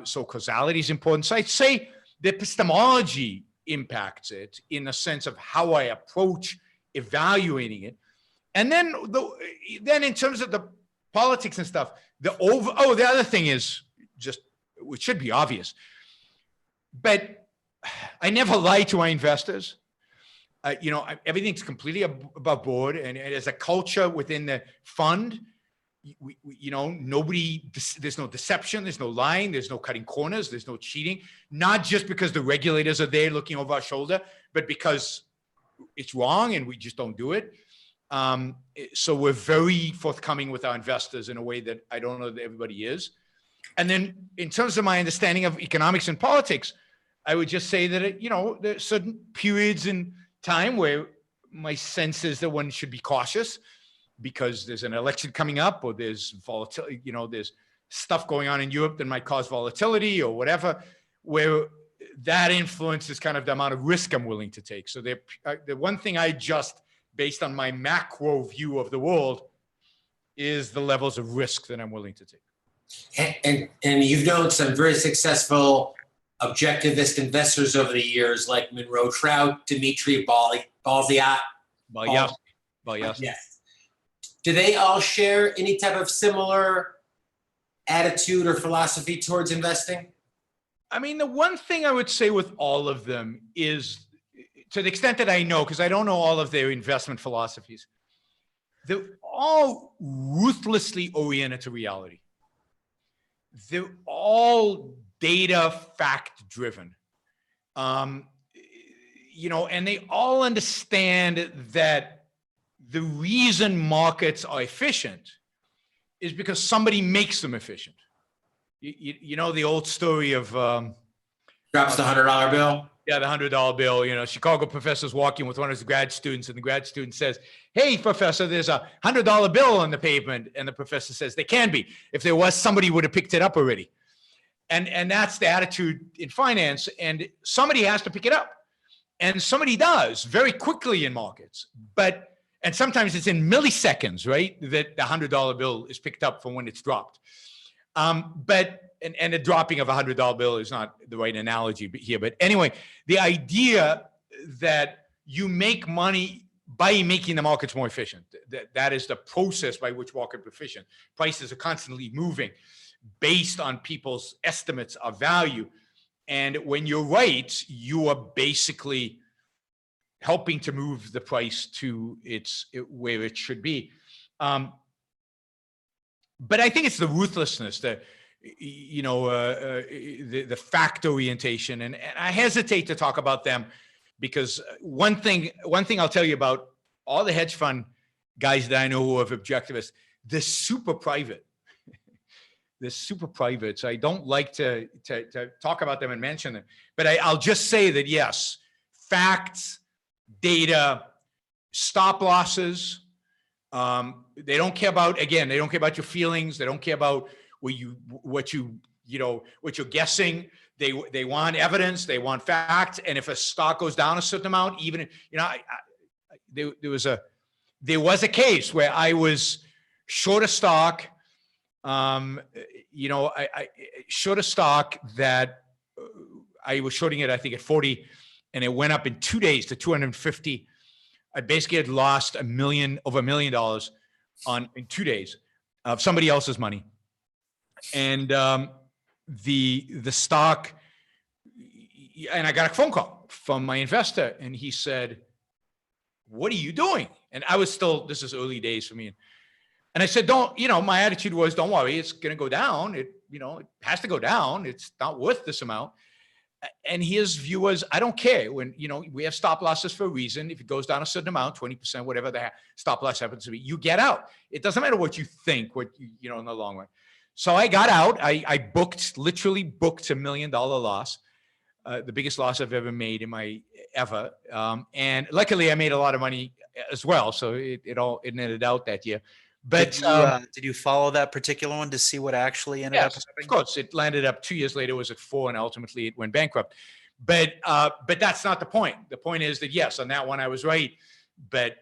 S2: So causality is important. So I'd say the epistemology impacts it in the sense of how I approach evaluating it. And then in terms of the politics and stuff, the other thing is just, which should be obvious, but I never lie to my investors. Everything's completely above board, and as a culture within the fund, there's no deception, there's no lying, there's no cutting corners, there's no cheating, not just because the regulators are there looking over our shoulder, but because it's wrong and we just don't do it. So we're very forthcoming with our investors in a way that I don't know that everybody is. And then in terms of my understanding of economics and politics, I would just say that, there's certain periods in time where my sense is that one should be cautious because there's an election coming up, or there's volatility, there's stuff going on in Europe that might cause volatility or whatever, where that influences kind of the amount of risk I'm willing to take. So the one thing I just, based on my macro view of the world, is the levels of risk that I'm willing to take.
S5: And you've known some very successful objectivist investors over the years, like Monroe Trout, Dimitri Balziat. Yes. Do they all share any type of similar attitude or philosophy towards investing?
S2: I mean, the one thing I would say with all of them is, to the extent that I know, because I don't know all of their investment philosophies, they're all ruthlessly oriented to reality. They're all data fact driven. And they all understand that the reason markets are efficient is because somebody makes them efficient. You know the old story of
S5: drops the $100 bill.
S2: Yeah, the $100 bill. Chicago professor's walking with one of his grad students, and the grad student says, "Hey, professor, there's a $100 bill on the pavement." And the professor says, "There can be. If there was, somebody would have picked it up already." And that's the attitude in finance. And somebody has to pick it up, and somebody does very quickly in markets. And sometimes it's in milliseconds, right, that the $100 bill is picked up from when it's dropped. And the dropping of a $100 bill is not the right analogy here. But anyway, the idea that you make money by making the markets more efficient, that is the process by which markets are efficient. Prices are constantly moving based on people's estimates of value. And when you're right, you are basically helping to move the price to where it should be. But I think it's the ruthlessness, the fact orientation, and I hesitate to talk about them because one thing I'll tell you about all the hedge fund guys that I know who are objectivists, they're super private. They're super private, so I don't like to talk about them and mention them. But I'll just say that yes, facts, data, stop losses. They don't care about your feelings. They don't care about what you're guessing. They want evidence. They want facts. And if a stock goes down a certain amount, even there was a case where I was short a stock. I short a stock that I was shorting it, I think, at 40, and it went up in 2 days to 250. I basically had lost over $1 million in 2 days of somebody else's money. And the stock, and I got a phone call from my investor, and he said, "What are you doing?" And I was this is early days for me. And I said, my attitude was, don't worry, it's going to go down. It has to go down. It's not worth this amount. And his view was, I don't care. When, we have stop losses for a reason. If it goes down a certain amount, 20%, whatever the stop loss happens to be, you get out. It doesn't matter what you think, in the long run. So I got out. I literally booked $1 million loss, the biggest loss I've ever made in my ever. And luckily I made a lot of money as well. So it netted out that year. But
S1: did you follow that particular one to see what actually ended up happening?
S2: Of course, it landed up 2 years later. It was at 4, and ultimately it went bankrupt. But that's not the point. The point is that yes, on that one I was right. But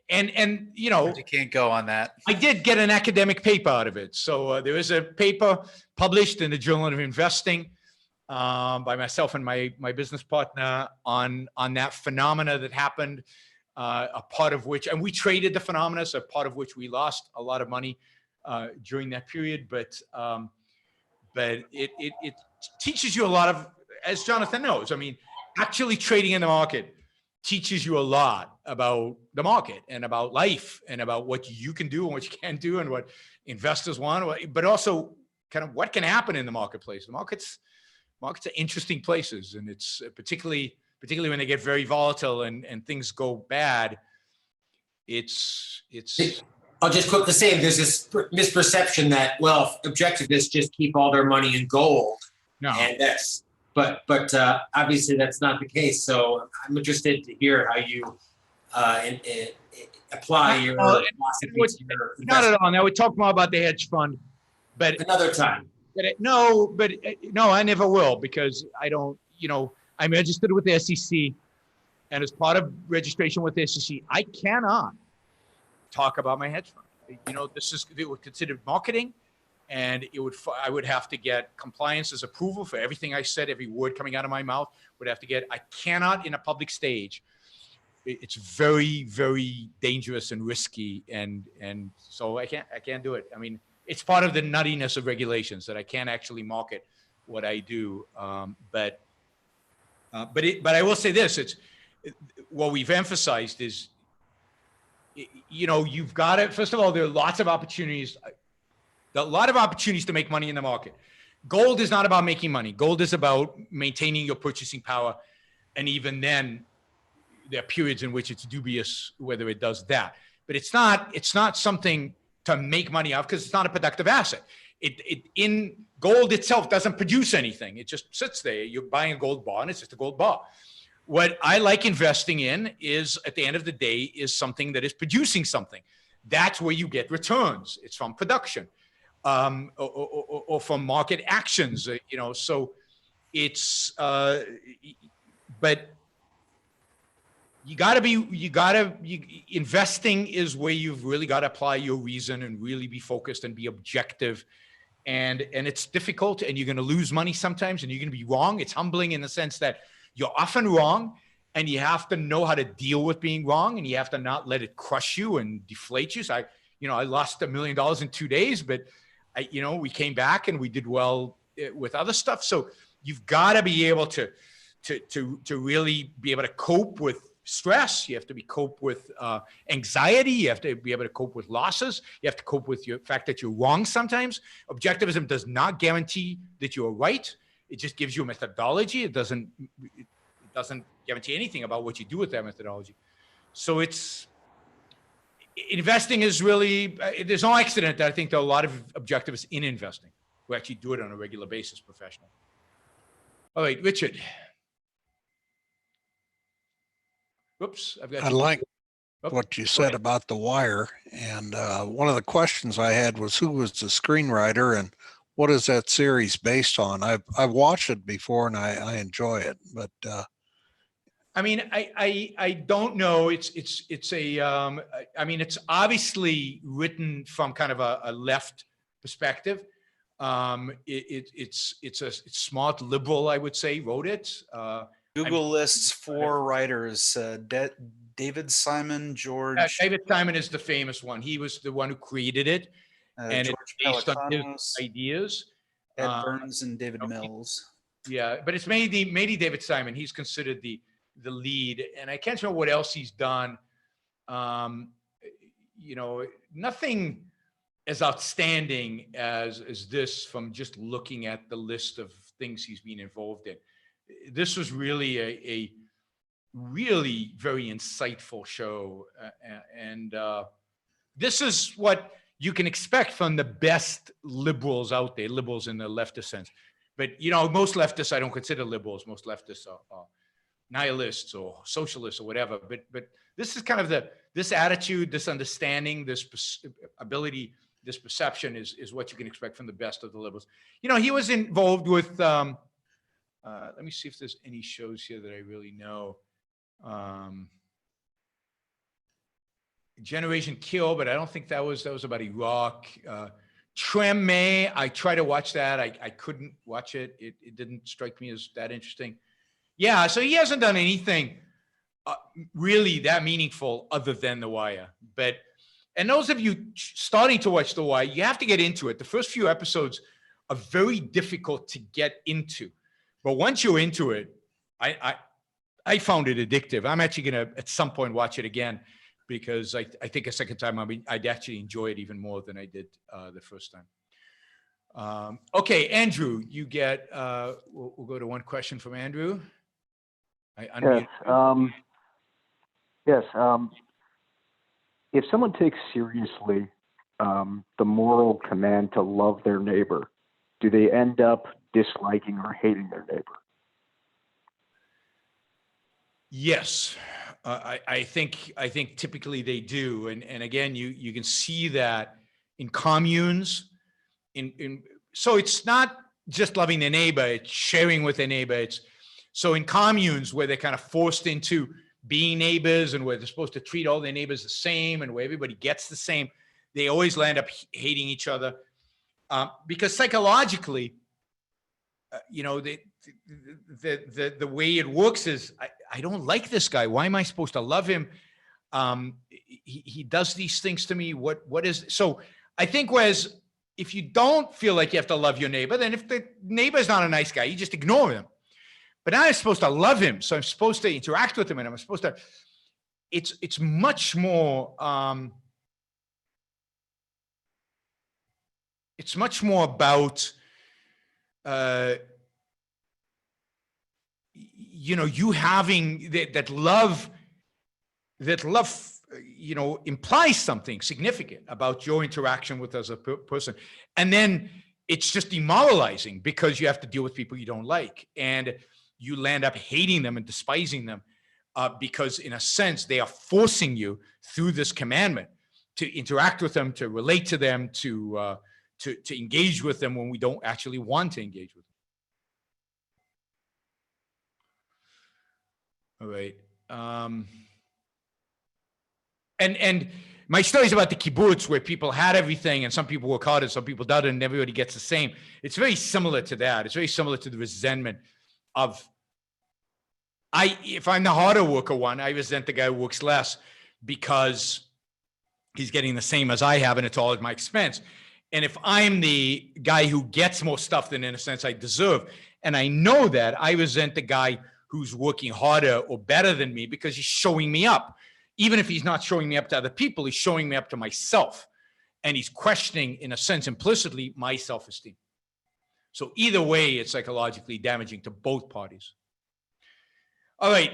S2: and you
S1: can't go on that.
S2: I did get an academic paper out of it. So there is a paper published in the Journal of Investing by myself and my business partner on that phenomena that happened, a part of which, and we traded the phenomena, so part of which we lost a lot of money during that period. But it teaches you a lot of, as Jonathan knows, I mean, actually trading in the market teaches you a lot about the market and about life and about what you can do and what you can't do and what investors want, but also kind of what can happen in the marketplace. The markets are interesting places, and it's particularly when they get very volatile and things go bad. It's
S5: I'll just quickly say there's this misperception that, well, objectivists just keep all their money in gold.
S2: No.
S5: And that's, but obviously that's not the case. So I'm interested to hear how you apply your philosophy to your
S2: not at all. Now we talk more about the hedge fund, but
S5: another time.
S2: No, I never will, because I don't, I'm registered with the SEC, and as part of registration with the SEC, I cannot talk about my hedge fund. It would considered marketing, and I would have to get compliance's approval for everything I said. Every word coming out of my mouth would have to get. I cannot in a public stage. It's very, very dangerous and risky, and so I can't do it. I mean, it's part of the nuttiness of regulations that I can't actually market what I do. But I will say this: what we've emphasized is, you've got to, first of all, there are lots of opportunities. There are a lot of opportunities to make money in the market. Gold is not about making money. Gold is about maintaining your purchasing power, and even then, there are periods in which it's dubious whether it does that. But it's not something to make money off, because it's not a productive asset. In gold itself doesn't produce anything. It just sits there. You're buying a gold bar, and it's just a gold bar. What I like investing in is, at the end of the day, is something that is producing something. That's where you get returns. It's from production, or from market actions. So it's. But investing is where you've really got to apply your reason and really be focused and be objective. And it's difficult, and you're going to lose money sometimes, and you're going to be wrong. It's humbling in the sense that you're often wrong, and you have to know how to deal with being wrong, and you have to not let it crush you and deflate you. So I lost $1 million in 2 days, but we came back and we did well with other stuff. So you've got to be able to really be able to cope with stress. You have to cope with anxiety. You have to be able to cope with losses. You have to cope with your fact that you're wrong sometimes. Objectivism does not guarantee that you're right. It just gives you a methodology. It doesn't guarantee anything about what you do with that methodology. So investing is really, there's no accident that I think there are a lot of objectivists in investing who actually do it on a regular basis, professional. All right, Richard. Whoops,
S4: I like what you said about The Wire, and one of the questions I had was, who was the screenwriter, and what is that series based on? I've watched it before, and I enjoy it, but
S2: I mean, I don't know. It's obviously written from kind of a left perspective. It's smart liberal, I would say, wrote it.
S1: Google lists 4 writers: David Simon, George.
S2: David Simon is the famous one. He was the one who created it, and
S1: George
S2: it's based on his ideas.
S1: Ed Burns and David Mills.
S2: Yeah, but it's mainly David Simon. He's considered the lead, and I can't remember what else he's done. Nothing as outstanding as this, from just looking at the list of things he's been involved in. This was really a really very insightful show, and this is what you can expect from the best liberals out there, liberals in the leftist sense. But most leftists I don't consider liberals. Most leftists are nihilists or socialists or whatever. But this is kind of this attitude, this understanding, this ability, this perception is what you can expect from the best of the liberals. He was involved with. Let me see if there's any shows here that I really know. Generation Kill, but I don't think that was about Iraq. Treme, I try to watch that. I couldn't watch it. It didn't strike me as that interesting. Yeah, so he hasn't done anything really that meaningful other than The Wire. And those of you starting to watch The Wire, you have to get into it. The first few episodes are very difficult to get into. But once you're into it, I found it addictive. I'm actually going to, at some point, watch it again because I think a second time I'd actually enjoy it even more than I did the first time. Okay, Andrew, you get, we'll go to one question from Andrew.
S7: Yes. If someone takes seriously the moral command to love their neighbor, do they end up disliking or hating their neighbor?
S2: Yes, I think typically they do, and again, you can see that in communes. So it's not just loving their neighbor; it's sharing with their neighbor. So in communes where they're kind of forced into being neighbors and where they're supposed to treat all their neighbors the same and where everybody gets the same, they always land up hating each other because psychologically, the way it works is I don't like this guy. Why am I supposed to love him? He does these things to me. What is so? I think whereas if you don't feel like you have to love your neighbor, then if the neighbor is not a nice guy, you just ignore him. But now I'm supposed to love him, so I'm supposed to interact with him, and I'm supposed to. It's much more. It's much more about. You having that love, implies something significant about your interaction with as a person. And then it's just demoralizing because you have to deal with people you don't like. And you land up hating them and despising them because in a sense, they are forcing you through this commandment to interact with them, to relate to them, to engage with them when we don't actually want to engage with them. All right. And my stories about the kibbutz where people had everything and some people work hard and some people don't and everybody gets the same. It's very similar to that. It's very similar to the resentment of, if I'm the harder worker one, I resent the guy who works less because he's getting the same as I have and it's all at my expense. And if I'm the guy who gets more stuff than in a sense I deserve, and I know that, I resent the guy who's working harder or better than me because he's showing me up. Even if he's not showing me up to other people, he's showing me up to myself. And he's questioning, in a sense, implicitly, my self-esteem. So either way, it's psychologically damaging to both parties. All right,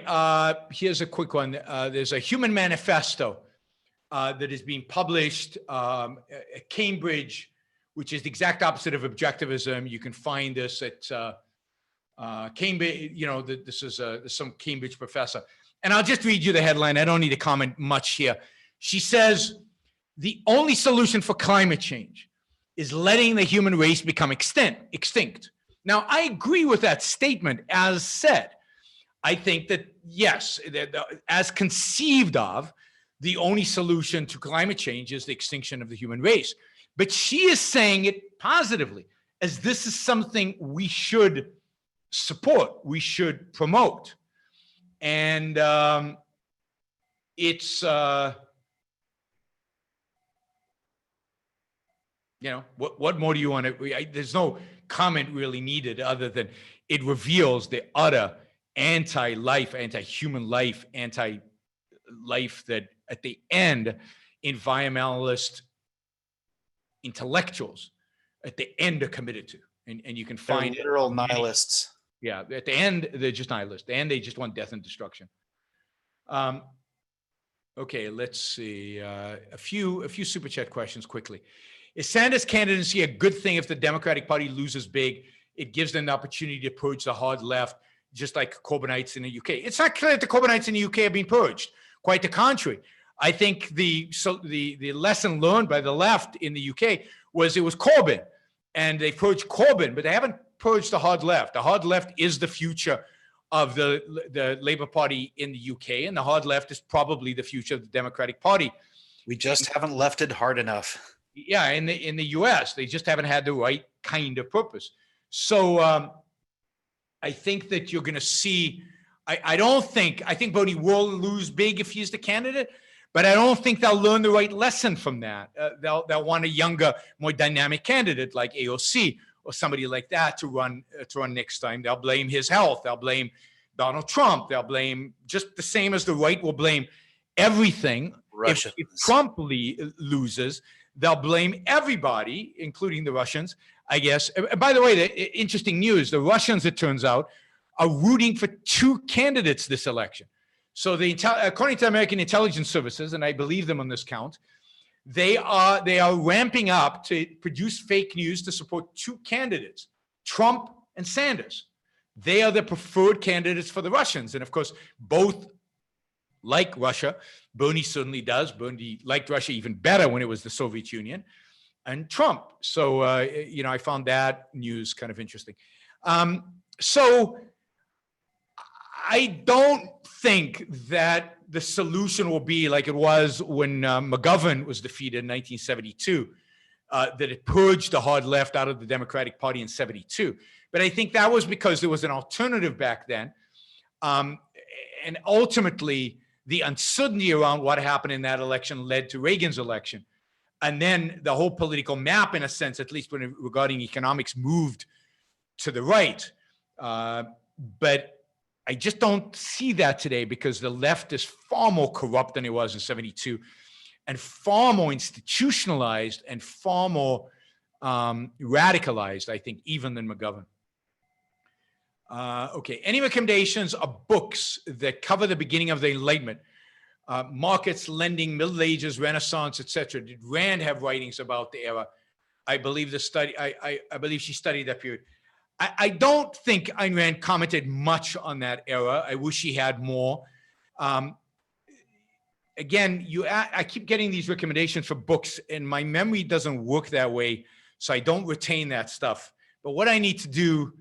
S2: here's a quick one. There's a human manifesto that is being published at Cambridge, which is the exact opposite of objectivism. You can find this at Cambridge. This is some Cambridge professor. And I'll just read you the headline. I don't need to comment much here. She says, the only solution for climate change is letting the human race become extinct. Now, I agree with that statement as said. I think that, yes, as conceived of, the only solution to climate change is the extinction of the human race. But she is saying it positively, as this is something we should support, we should promote. And it's, what more do you want to, there's no comment really needed other than it reveals the utter anti-life, anti-human life, anti-life that at the end, environmentalist intellectuals at the end are committed to. And you can find
S1: literal nihilists.
S2: Yeah, at the end, they're just nihilists. And they just want death and destruction. Okay, let's see. A few super chat questions quickly. Is Sanders' candidacy a good thing if the Democratic Party loses big? It gives them the opportunity to purge the hard left, just like Corbynites in the UK. It's not clear that the Corbynites in the UK have been purged. Quite the contrary. I think the lesson learned by the left in the UK was it was Corbyn, and they purged Corbyn, but they haven't purged the hard left. The hard left is the future of the Labour Party in the UK, and the hard left is probably the future of the Democratic Party.
S1: We just haven't lefted hard enough.
S2: Yeah, in the U.S., they just haven't had the right kind of purpose. So I think that you're going to see. I think Bernie will lose big if he's the candidate, but I don't think they'll learn the right lesson from that. They'll want a younger, more dynamic candidate like AOC or somebody like that to run next time. They'll blame his health. They'll blame Donald Trump. They'll blame, just the same as the right will blame everything. If Trump loses, they'll blame everybody, including the Russians, I guess. By the way, the interesting news, the Russians, it turns out, are rooting for two candidates this election. So according to American intelligence services, and I believe them on this count, they are ramping up to produce fake news to support two candidates, Trump and Sanders. They are the preferred candidates for the Russians. And of course, both like Russia. Bernie certainly does. Bernie liked Russia even better when it was the Soviet Union, and Trump. So, I found that news kind of interesting. So I don't think that the solution will be like it was when McGovern was defeated in 1972, that it purged the hard left out of the Democratic Party in 72. But I think that was because there was an alternative back then. And ultimately, the uncertainty around what happened in that election led to Reagan's election. And then the whole political map, in a sense, at least regarding economics, moved to the right. But I just don't see that today because the left is far more corrupt than it was in 72 and far more institutionalized and far more radicalized, I think, even than McGovern. Okay, any recommendations of books that cover the beginning of the Enlightenment? Markets, lending, Middle Ages, Renaissance, etc. Did Rand have writings about the era? I believe I believe she studied that period. I don't think Ayn Rand commented much on that era. I wish she had more. Again, I keep getting these recommendations for books, and my memory doesn't work that way, so I don't retain that stuff. But what I need to do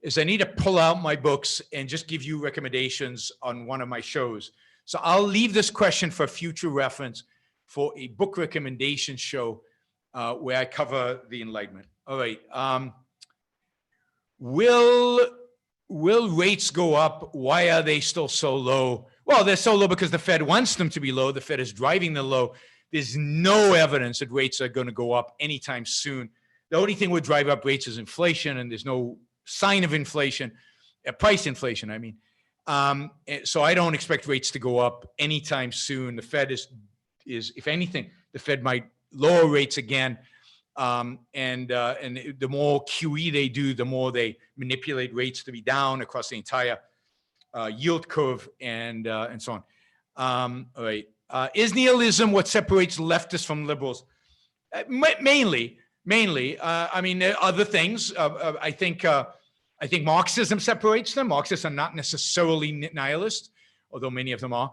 S2: is I need to pull out my books and just give you recommendations on one of my shows. So I'll leave this question for future reference for a book recommendation show where I cover the Enlightenment. All right. Will rates go up? Why are they still so low? Well, they're so low because the Fed wants them to be low. The Fed is driving them low. There's no evidence that rates are going to go up anytime soon. The only thing would drive up rates is inflation, and there's no sign of inflation, price inflation, I mean. So I don't expect rates to go up anytime soon. The Fed is if anything, the Fed might lower rates again. And the more QE they do, the more they manipulate rates to be down across the entire yield curve and so on. All right. Is nihilism what separates leftists from liberals? Mainly. I mean, there are other things. I think Marxism separates them. Marxists are not necessarily nihilists, although many of them are.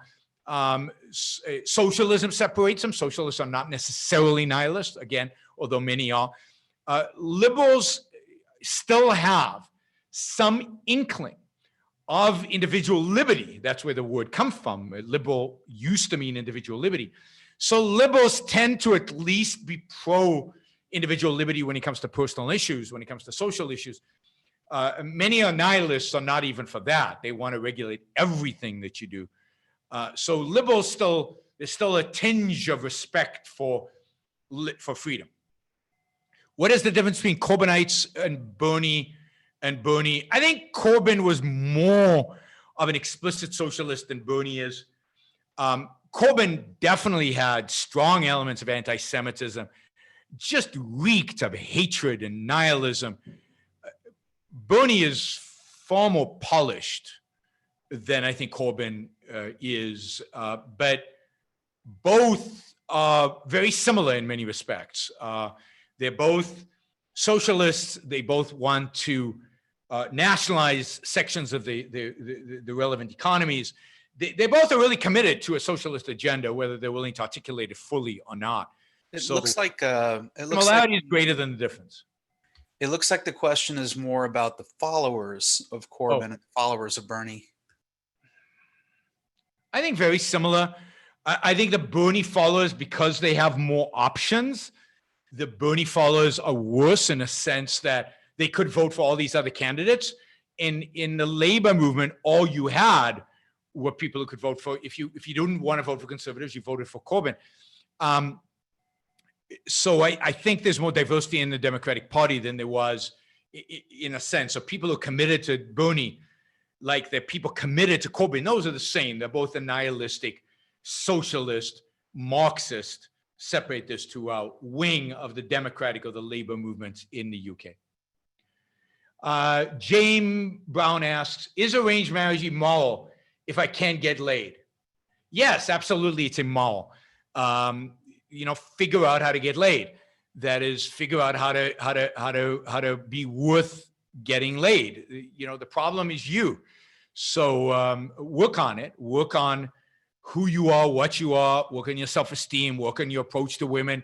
S2: Socialism separates them. Socialists are not necessarily nihilists, again, although many are. Liberals still have some inkling of individual liberty. That's where the word comes from. Liberal used to mean individual liberty. So liberals tend to at least be pro individual liberty when it comes to personal issues, when it comes to social issues. Many nihilists are not even for that. They want to regulate everything that you do. So liberals there's still a tinge of respect for freedom. What is the difference between Corbynites and Bernie? I think Corbyn was more of an explicit socialist than Bernie is. Corbyn definitely had strong elements of anti-Semitism, just reeked of hatred and nihilism. Bernie is far more polished than I think Corbyn is, but both are very similar in many respects. They're both socialists. They both want to nationalize sections of the relevant economies. They both are really committed to a socialist agenda, whether they're willing to articulate it fully or not.
S1: It
S2: So
S1: looks like
S2: similarity is greater than the difference.
S1: It looks like the question is more about the followers of Corbyn and the followers of Bernie.
S2: I think very similar. I think the Bernie followers, because they have more options, the Bernie followers are worse in a sense that they could vote for all these other candidates. In the labor movement, all you had were people who could vote for, if you didn't want to vote for conservatives, you voted for Corbyn. So I think there's more diversity in the Democratic Party than there was in a sense. So people who are committed to Bernie, like the people committed to Corbyn, those are the same. They're both a nihilistic, socialist, Marxist, separate this two out, wing of the Democratic or the labor movements in the UK. James Brown asks, is arranged marriage immoral if I can't get laid? Yes, absolutely, it's immoral. Figure out how to get laid. That is, figure out how to be worth getting laid. The problem is you. So work on it. Work on who you are, what you are. Work on your self-esteem. Work on your approach to women.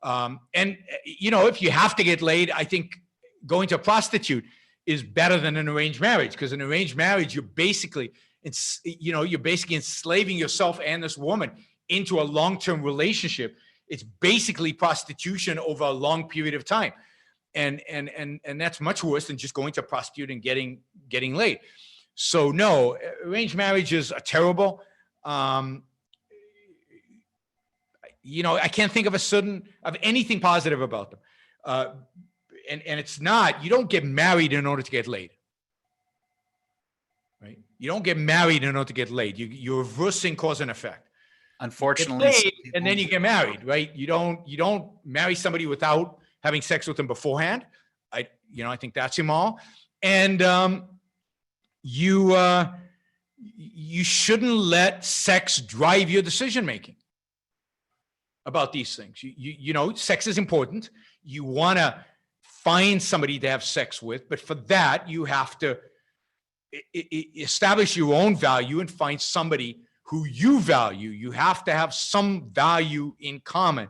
S2: If you have to get laid, I think going to a prostitute is better than an arranged marriage, because an arranged marriage, you're basically enslaving yourself and this woman into a long-term relationship. It's basically prostitution over a long period of time. And that's much worse than just going to a prostitute and getting laid. So no, arranged marriages are terrible. I can't think of anything positive about them. And it's not, you don't get married in order to get laid. Right? You don't get married in order to get laid. You're reversing cause and effect.
S1: Unfortunately,
S2: and then you get married, right? You don't marry somebody without having sex with them beforehand. I think that's immoral. And you shouldn't let sex drive your decision making about these things. Sex is important. You want to find somebody to have sex with, but for that you have to establish your own value and find somebody who you value. You have to have some value in common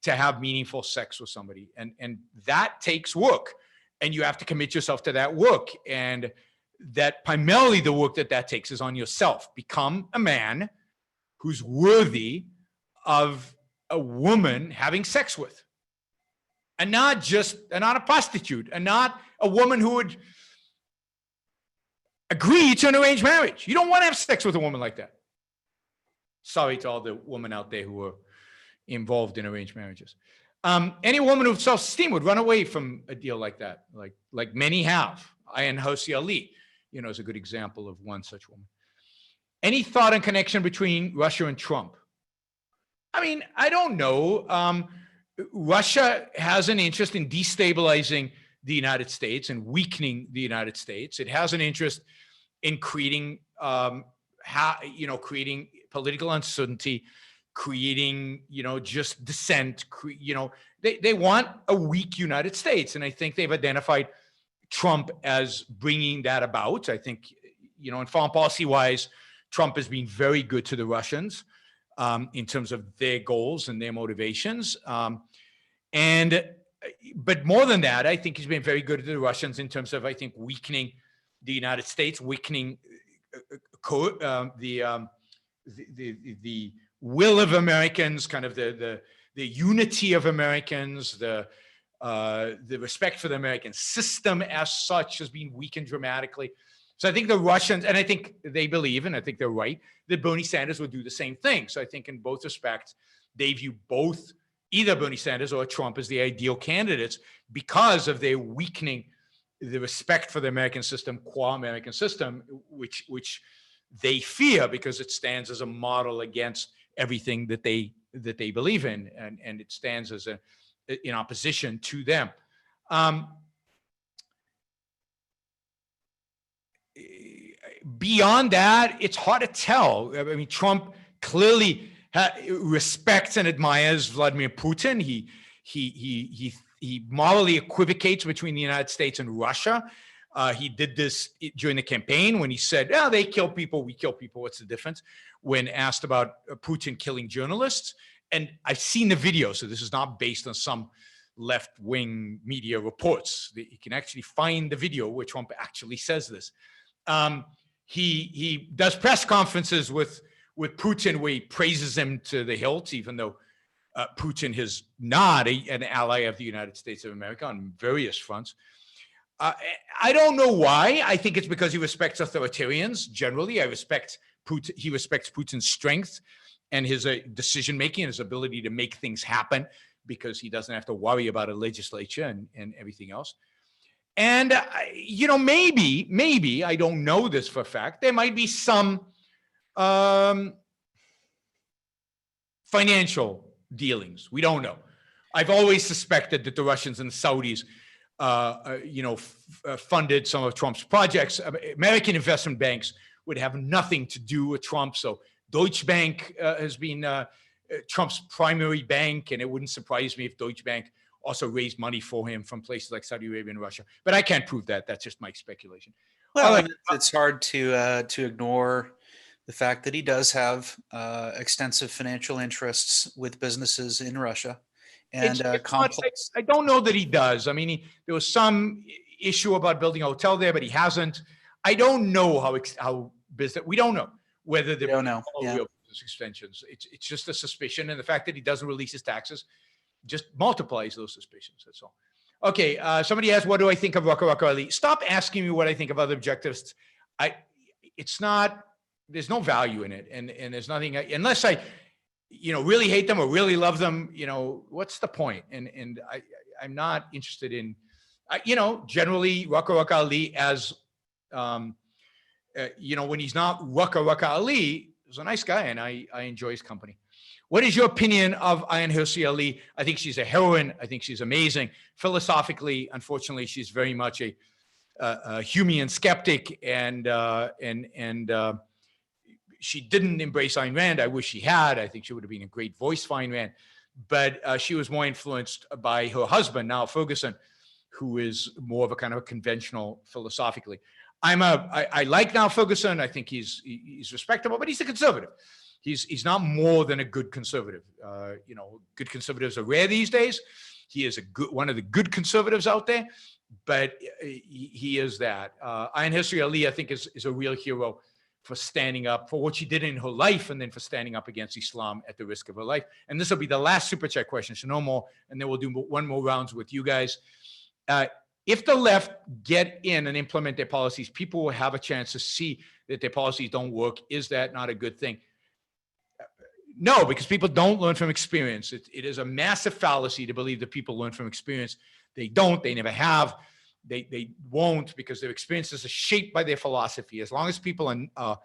S2: to have meaningful sex with somebody. And that takes work, and you have to commit yourself to that work. And that primarily the work that takes is on yourself. Become a man who's worthy of a woman having sex with, and not a prostitute, and not a woman who would agree to an arranged marriage. You don't want to have sex with a woman like that. Sorry to all the women out there who are involved in arranged marriages. Any woman with self-esteem would run away from a deal like that, like many have. Ayaan Hirsi Ali, is a good example of one such woman. Any thought and connection between Russia and Trump? I mean, I don't know. Russia has an interest in destabilizing the United States and weakening the United States. It has an interest in creating, creating political uncertainty, creating, just dissent. They want a weak United States, and I think they've identified Trump as bringing that about. I think, and foreign policy-wise, Trump has been very good to the Russians in terms of their goals and their motivations. But more than that, I think he's been very good to the Russians in terms of, I think, weakening the United States, weakening the will of Americans, kind of the unity of Americans, the respect for the American system as such has been weakened dramatically. So I think the Russians, and I think they believe, and I think they're right, that Bernie Sanders would do the same thing. So I think in both respects, they view either Bernie Sanders or Trump as the ideal candidates because of their weakening the respect for the American system, qua American system, which they fear because it stands as a model against everything that they believe in, and it stands as in opposition to them. Beyond that, it's hard to tell. I mean, Trump clearly respects and admires Vladimir Putin. He morally equivocates between the United States and Russia. He did this during the campaign when he said, they kill people, we kill people, what's the difference? When asked about Putin killing journalists. And I've seen the video, so this is not based on some left-wing media reports. You can actually find the video where Trump actually says this. He does press conferences with Putin where he praises him to the hilt, even though Putin is not an ally of the United States of America on various fronts. I don't know why. I think it's because he respects authoritarians generally. He respects Putin's strength and his decision-making and his ability to make things happen because he doesn't have to worry about a legislature and everything else. And, maybe, I don't know this for a fact, there might be some financial dealings. We don't know. I've always suspected that the Russians and the Saudis, funded some of Trump's projects. American investment banks would have nothing to do with Trump. So Deutsche Bank has been Trump's primary bank, and it wouldn't surprise me if Deutsche Bank also raised money for him from places like Saudi Arabia and Russia. But I can't prove that. That's just my speculation.
S1: Well, it's hard to ignore the fact that he does have extensive financial interests with businesses in Russia, and complex.
S2: I don't know that he does. I mean, there was some issue about building a hotel there, but he hasn't. I don't know how business. We don't know whether there are real business extensions. It's just a suspicion, and the fact that he doesn't release his taxes just multiplies those suspicions. That's all. Okay. Somebody asked, "What do I think of Rocco Ali?" Stop asking me what I think of other objectivists. It's not. There's no value in it, and there's nothing unless I, really hate them or really love them. What's the point? And I'm not interested in, generally Rocco Ali as, when he's not Rocco Ali, he's a nice guy, and I enjoy his company. What is your opinion of Ayaan Hirsi Ali? I think she's a heroine. I think she's amazing. Philosophically, unfortunately, she's very much a Humean skeptic, and she didn't embrace Ayn Rand. I wish she had. I think she would have been a great voice for Ayn Rand. But she was more influenced by her husband, Niall Ferguson, who is more of a kind of a conventional philosophically. I like Niall Ferguson. I think he's respectable, but he's a conservative. He's not more than a good conservative. Good conservatives are rare these days. He is one of the good conservatives out there, but he is that. Ayaan Hirsi Ali, I think, is a real hero for standing up for what she did in her life, and then for standing up against Islam at the risk of her life. And this will be the last super chat question, so no more, and then we'll do one more rounds with you guys. If the left get in and implement their policies, people will have a chance to see that their policies don't work. Is that not a good thing? No, because people don't learn from experience. It is a massive fallacy to believe that people learn from experience. They don't. They never have. They won't, because their experiences are shaped by their philosophy. As long as people are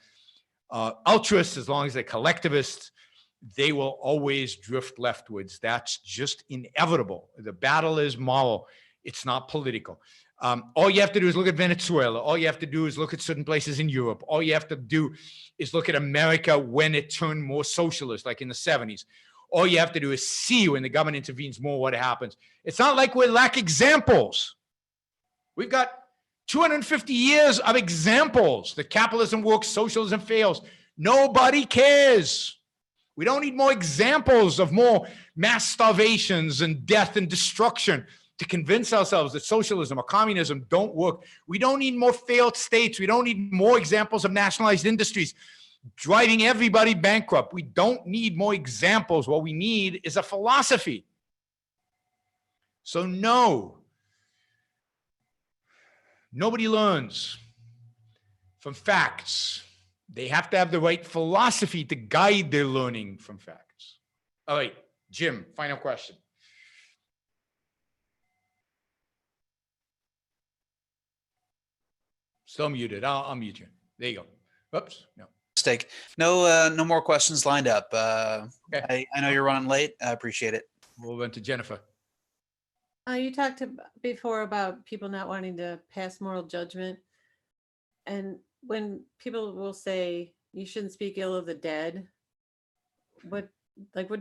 S2: altruists, as long as they're collectivists, they will always drift leftwards. That's just inevitable. The battle is moral. It's not political. All you have to do is look at Venezuela. All you have to do is look at certain places in Europe. All you have to do is look at America when it turned more socialist, like in the 70s. All you have to do is see when the government intervenes more what happens. It's not like we lack examples. We've got 250 years of examples that capitalism works, socialism fails. Nobody cares. We don't need more examples of more mass starvations and death and destruction to convince ourselves that socialism or communism don't work. We don't need more failed states. We don't need more examples of nationalized industries driving everybody bankrupt. We don't need more examples. What we need is a philosophy. So no. Nobody learns from facts. They have to have the right philosophy to guide their learning from facts. All right, Jim, final question. Still muted. I'll mute you. There you go. Oops. No.
S1: Mistake. No more questions lined up.
S2: Okay.
S1: I know you're running late. I appreciate it.
S2: We'll run to Jennifer.
S3: You talked before about people not wanting to pass moral judgment. And when people will say you shouldn't speak ill of the dead, what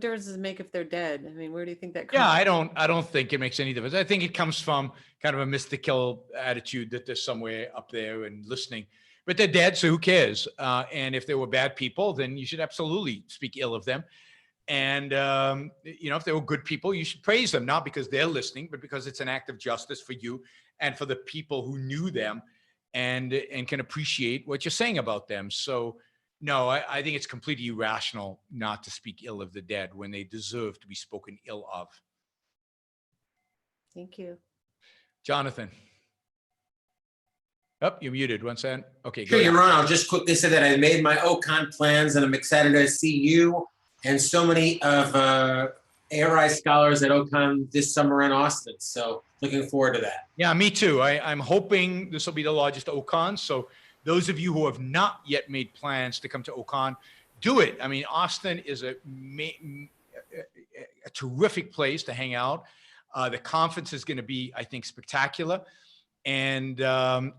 S3: difference does it make if they're dead? I mean, where do you think that comes from?
S2: I don't think it makes any difference. I think it comes from kind of a mystical attitude that they're somewhere up there and listening. But they're dead, so who cares? And if they were bad people, then you should absolutely speak ill of them. And, if they were good people, you should praise them, not because they're listening, but because it's an act of justice for you and for the people who knew them and can appreciate what you're saying about them. So No, I think it's completely irrational not to speak ill of the dead when they deserve to be spoken ill of.
S3: Thank you.
S2: Jonathan. Oh, you're muted. 1 second. Okay,
S5: Sure,
S2: go ahead.
S5: Yaron, I'll just quickly say that I made my OCON plans and I'm excited to see you and so many of ARI scholars at OCON this summer in Austin. So looking forward to that.
S2: Yeah, me too. I'm hoping this will be the largest OCON. So those of you who have not yet made plans to come to OCON, do it. I mean, Austin is a terrific place to hang out. The conference is going to be, I think, spectacular. And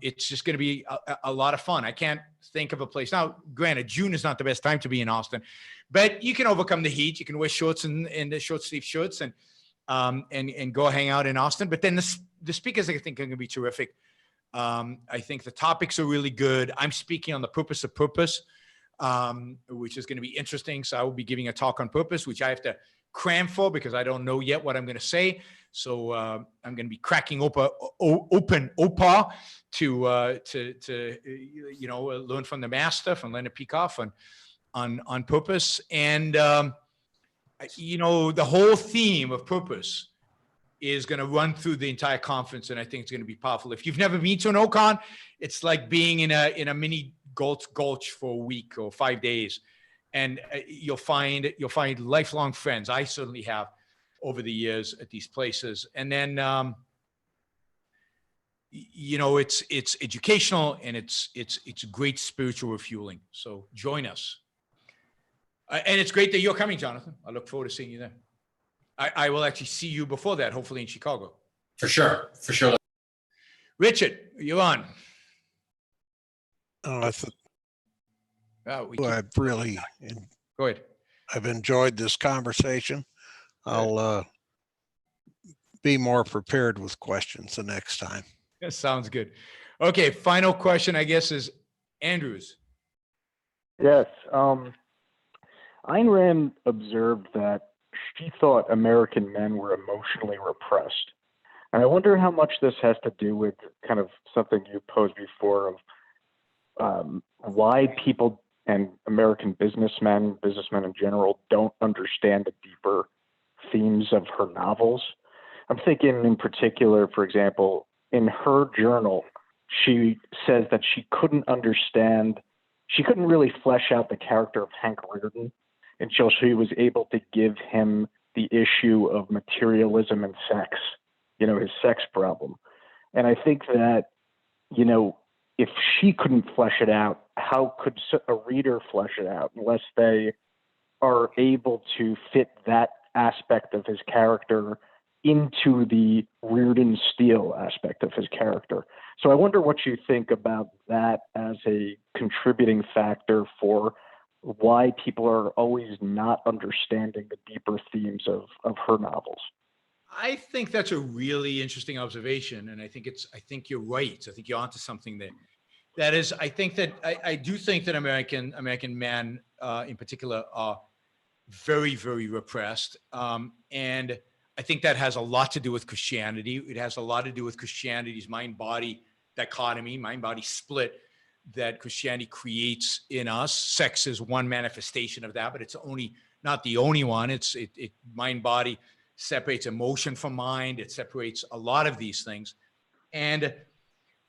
S2: it's just going to be a lot of fun. I can't think of a place. Now, granted, June is not the best time to be in Austin, but you can overcome the heat. You can wear shorts and the short sleeve shirts and go hang out in Austin. But then the speakers, I think, are going to be terrific. I think the topics are really good. I'm speaking on the purpose of purpose, which is going to be interesting. So I will be giving a talk on purpose, which I have to cram for because I don't know yet what I'm going to say. So I'm going to be cracking open OPA to learn from the master, from Leonard Peikoff on purpose. And the whole theme of purpose is going to run through the entire conference, and I think it's going to be powerful. If you've never been to an OCON, it's like being in a mini gulch for a week or 5 days, and you'll find lifelong friends. I certainly have over the years at these places. And then it's educational and it's great spiritual refueling. So join us. And it's great that you're coming, Jonathan. I look forward to seeing you there. I will actually see you before that, hopefully in Chicago.
S5: For sure.
S2: Richard, you're on.
S4: I've really
S2: go ahead.
S4: I've enjoyed this conversation. I'll be more prepared with questions the next time.
S2: That sounds good. Okay, final question, I guess, is Andrews.
S7: Yes. Ayn Rand observed that she thought American men were emotionally repressed. And I wonder how much this has to do with kind of something you posed before of why people and American businessmen in general, don't understand the deeper themes of her novels. I'm thinking in particular, for example, in her journal, she says that she couldn't really flesh out the character of Hank Reardon until she was able to give him the issue of materialism and sex, his sex problem. And I think that, if she couldn't flesh it out, how could a reader flesh it out unless they are able to fit that aspect of his character into the Reardon Steele aspect of his character? So I wonder what you think about that as a contributing factor for why people are always not understanding the deeper themes of her novels.
S2: I think that's a really interesting observation, and I think you're right. I think you're onto something there. That is, I do think that American men, in particular, are very, very repressed, and I think that has a lot to do with Christianity. It has a lot to do with Christianity's mind-body dichotomy, mind-body split that Christianity creates in us. Sex is one manifestation of that, but it's not the only one. Mind-body separates emotion from mind. It separates a lot of these things. And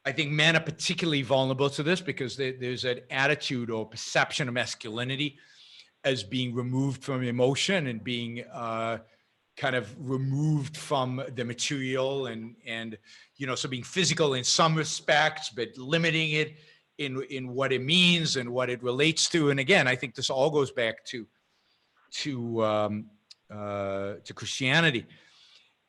S2: I think men are particularly vulnerable to this because there's an attitude or perception of masculinity as being removed from emotion and being kind of removed from the material and so being physical in some respects, but limiting it in what it means and what it relates to. And again, I think this all goes back to Christianity.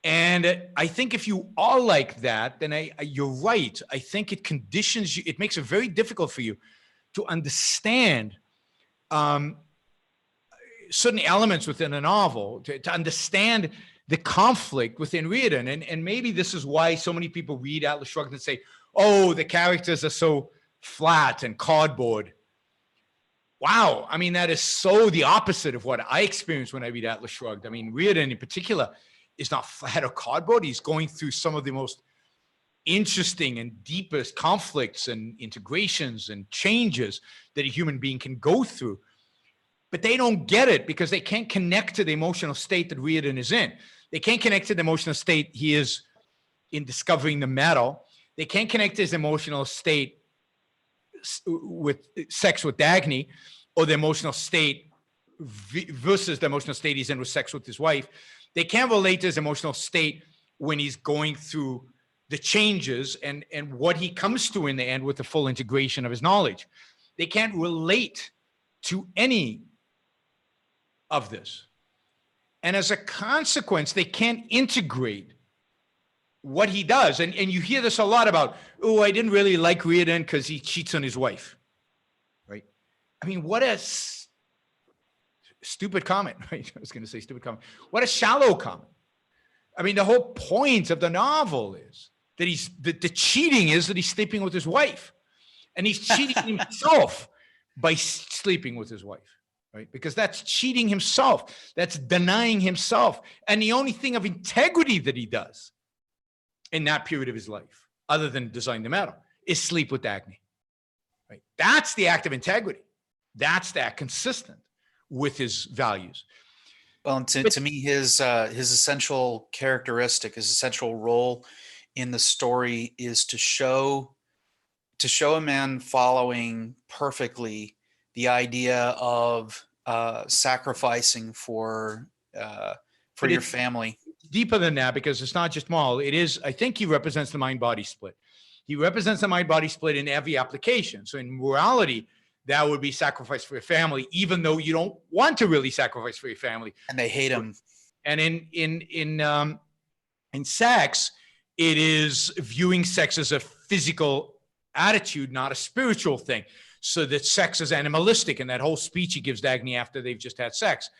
S2: And I think if you are like that, then you're right. I think it conditions you. It makes it very difficult for you to understand certain elements within a novel, to understand the conflict within Reardon. And maybe this is why so many people read Atlas Shrugged and say, oh, the characters are so flat and cardboard. Wow. I mean, that is so the opposite of what I experience when I read Atlas Shrugged. I mean, Reardon in particular is not flat or cardboard. He's going through some of the most interesting and deepest conflicts and integrations and changes that a human being can go through. But they don't get it because they can't connect to the emotional state that Reardon is in. They can't connect to the emotional state he is in discovering the metal. They can't connect to his emotional state with sex with Dagny, or the emotional state versus the emotional state he's in with sex with his wife. They can't relate to his emotional state when he's going through the changes and what he comes to in the end with the full integration of his knowledge. They can't relate to any of this. And as a consequence, they can't integrate what he does. And you hear this a lot about, oh, I didn't really like Reardon because he cheats on his wife, right? I mean, what a stupid comment, right? I was going to say stupid comment. What a shallow comment. I mean, the whole point of the novel is that the cheating is that he's sleeping with his wife, and he's cheating himself by sleeping with his wife, right? Because that's cheating himself. That's denying himself. And the only thing of integrity that he does in that period of his life, other than design the metal, is sleep with Dagny, right? That's the act of integrity. That's that consistent with his values.
S1: Well, and to me, his essential characteristic, his essential role in the story is to show a man following perfectly the idea of sacrificing for your family.
S2: Deeper than that, because it's not just moral. It is, I think he represents the mind-body split. He represents the mind-body split in every application. So in morality, that would be sacrifice for your family, even though you don't want to really sacrifice for your family.
S1: And they hate him.
S2: And in sex, it is viewing sex as a physical attitude, not a spiritual thing. So that sex is animalistic, and that whole speech he gives Dagny after they've just had sex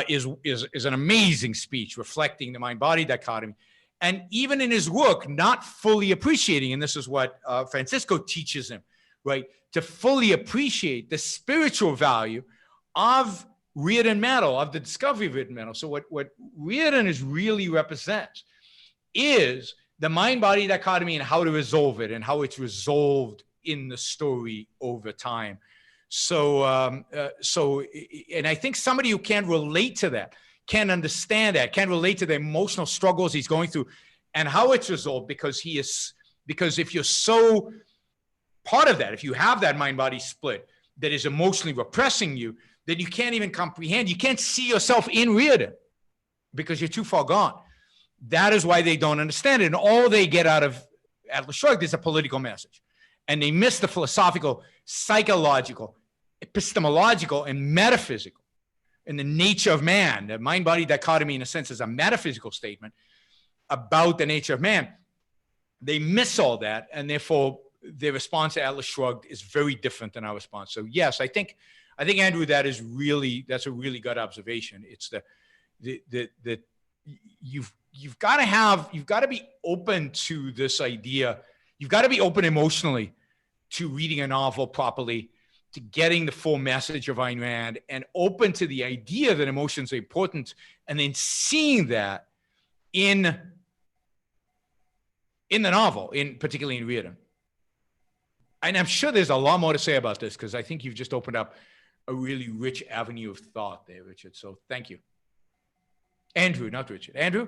S2: is an amazing speech reflecting the mind-body dichotomy. And even in his work, not fully appreciating, and this is what Francisco teaches him, right? To fully appreciate the spiritual value of Reardon metal, of the discovery of Reardon metal. So what Reardon is really represents is the mind-body dichotomy and how to resolve it, and how it's resolved in the story over time. So, and I think somebody who can't relate to that, can't understand that, can't relate to the emotional struggles he's going through and how it's resolved, because if you're so part of that, if you have that mind-body split that is emotionally repressing you, then you can't even comprehend, you can't see yourself in Reardon because you're too far gone. That is why they don't understand it. And all they get out of Atlas Shrugged is a political message. And they miss the philosophical, psychological, epistemological, and metaphysical. And the nature of man, the mind-body dichotomy, in a sense, is a metaphysical statement about the nature of man. They miss all that, and therefore their response to Atlas Shrugged is very different than our response. So yes, I think Andrew, that's a really good observation. It's the you've got to be open to this idea. You've got to be open emotionally to reading a novel properly, to getting the full message of Ayn Rand, and open to the idea that emotions are important, and then seeing that in the novel, particularly in Reardon. And I'm sure there's a lot more to say about this, because I think you've just opened up a really rich avenue of thought there, Richard. So thank you. Andrew, not Richard. Andrew?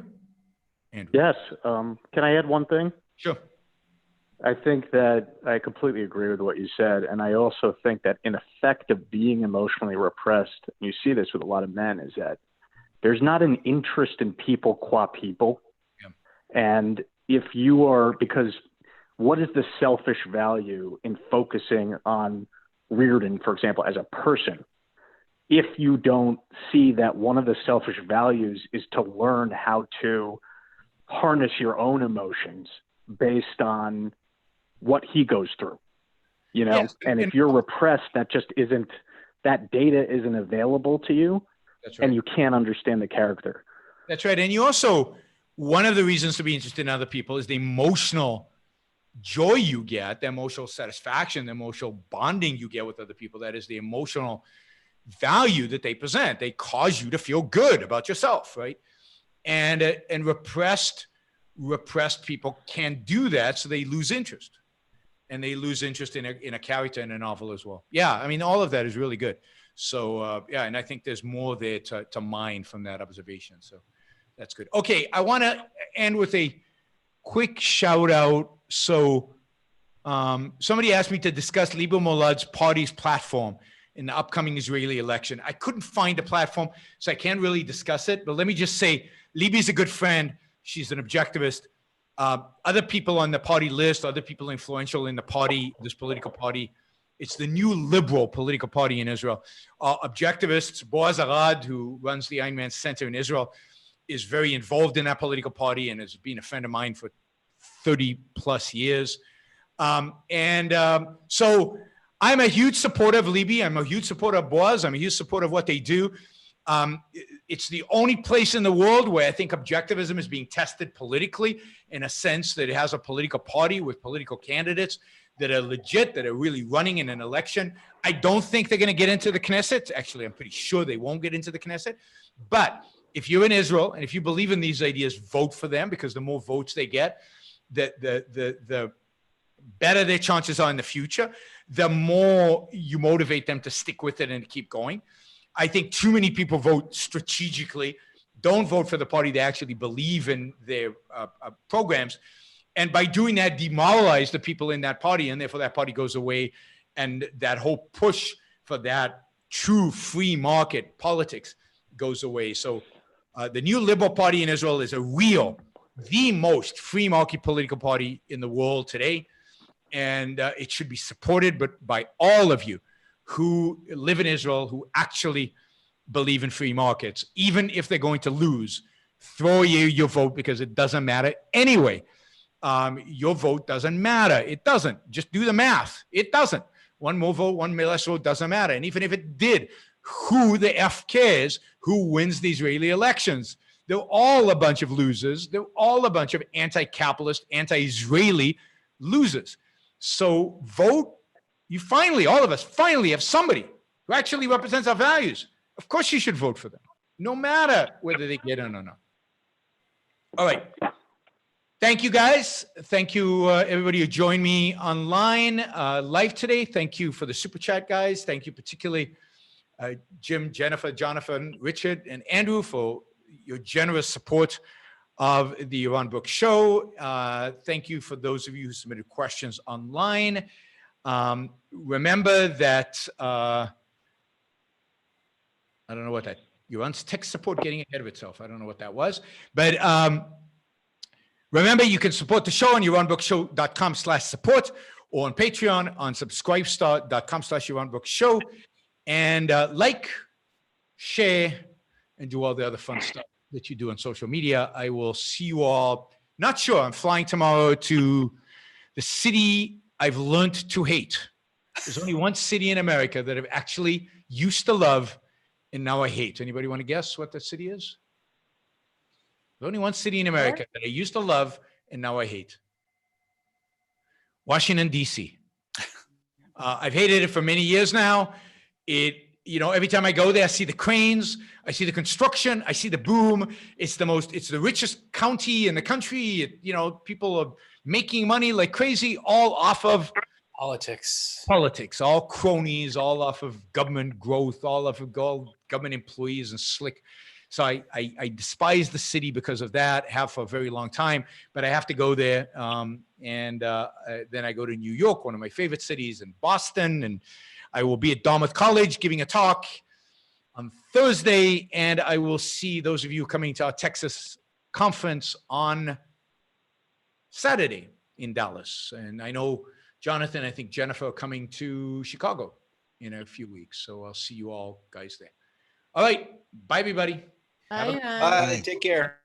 S7: Yes. Can I add one thing?
S2: Sure.
S7: I think that I completely agree with what you said. And I also think that in effect of being emotionally repressed, and you see this with a lot of men, is that there's not an interest in people qua people. Yeah. And if you are, because what is the selfish value in focusing on Reardon, for example, as a person, if you don't see that one of the selfish values is to learn how to harness your own emotions based on what he goes through,
S2: Yes.
S7: And if you're repressed, that data isn't available to you.
S2: That's right.
S7: And you can't understand the character.
S2: That's right. And you also, one of the reasons to be interested in other people is the emotional joy you get, the emotional satisfaction, the emotional bonding you get with other people. That is the emotional value that they present. They cause you to feel good about yourself, right? And repressed repressed people can do that, so they lose interest. And they lose interest in a character in a novel as well. Yeah, I mean, all of that is really good. So, yeah, and I think there's more there to mine from that observation. So that's good. Okay, I want to end with a quick shout out. So somebody asked me to discuss Liber Molad's party's platform in the upcoming Israeli election. I couldn't find a platform, so I can't really discuss it. But let me just say, Libby's a good friend. She's an objectivist. Other people on the party list, other people influential in the party, this political party, it's the new liberal political party in Israel. Objectivists, Boaz Arad, who runs the Ein Man Center in Israel, is very involved in that political party and has been a friend of mine for 30 plus years. So I'm a huge supporter of Libby. I'm a huge supporter of Boaz. I'm a huge supporter of what they do. It's the only place in the world where I think objectivism is being tested politically, in a sense that it has a political party with political candidates that are legit, that are really running in an election. I don't think they're going to get into the Knesset. Actually, I'm pretty sure they won't get into the Knesset. But if you're in Israel and if you believe in these ideas, vote for them, because the more votes they get, the better their chances are in the future, the more you motivate them to stick with it and to keep going. I think too many people vote strategically, don't vote for the party they actually believe in their programs. And by doing that, demoralize the people in that party, and therefore that party goes away. And that whole push for that true free market politics goes away. So the new Liberal Party in Israel is the most free market political party in the world today. And it should be supported by all of you who live in Israel, who actually believe in free markets. Even if they're going to lose, throw your vote, because it doesn't matter anyway. Your vote doesn't matter. It doesn't. Just do the math. It doesn't. One more vote, one less vote doesn't matter. And even if it did, who the F cares who wins the Israeli elections? They're all a bunch of losers. They're all a bunch of anti-capitalist, anti-Israeli losers. So vote. You finally, all of us, finally have somebody who actually represents our values. Of course you should vote for them, no matter whether they get in or not. All right. Thank you, guys. Thank you, everybody who joined me online live today. Thank you for the super chat, guys. Thank you particularly, Jim, Jennifer, Jonathan, Richard, and Andrew for your generous support of the Yaron Brook Show. Thank you for those of you who submitted questions online. Remember that, I don't know what that, Yaron's tech support getting ahead of itself. I don't know what that was, but remember, you can support the show on yaronbrookshow.com/support, or on Patreon on subscribestar.com/yaronbrookshow, and like, share, and do all the other fun stuff that you do on social media. I will see you all. Not sure. I'm flying tomorrow to the city I've learned to hate. There's only one city in America that I've actually used to love and now I hate. Anybody want to guess what that city is? There's only one city in America that I used to love and now I hate. Washington, D.C. I've hated it for many years now. Every time I go there, I see the cranes, I see the construction, I see the boom. It's the richest county in the country. People are making money like crazy, all off of
S1: Politics,
S2: all cronies, all off of government growth, all off of government employees and slick. So I despise the city because of that, have for a very long time, but I have to go there. Then I go to New York, one of my favorite cities, and Boston, and I will be at Dartmouth College giving a talk on Thursday, and I will see those of you coming to our Texas conference on Saturday in Dallas. And I know Jonathan, I think Jennifer are coming to Chicago in a few weeks. So I'll see you all guys there. All right. Bye, everybody.
S3: Bye.
S1: Bye. Take care.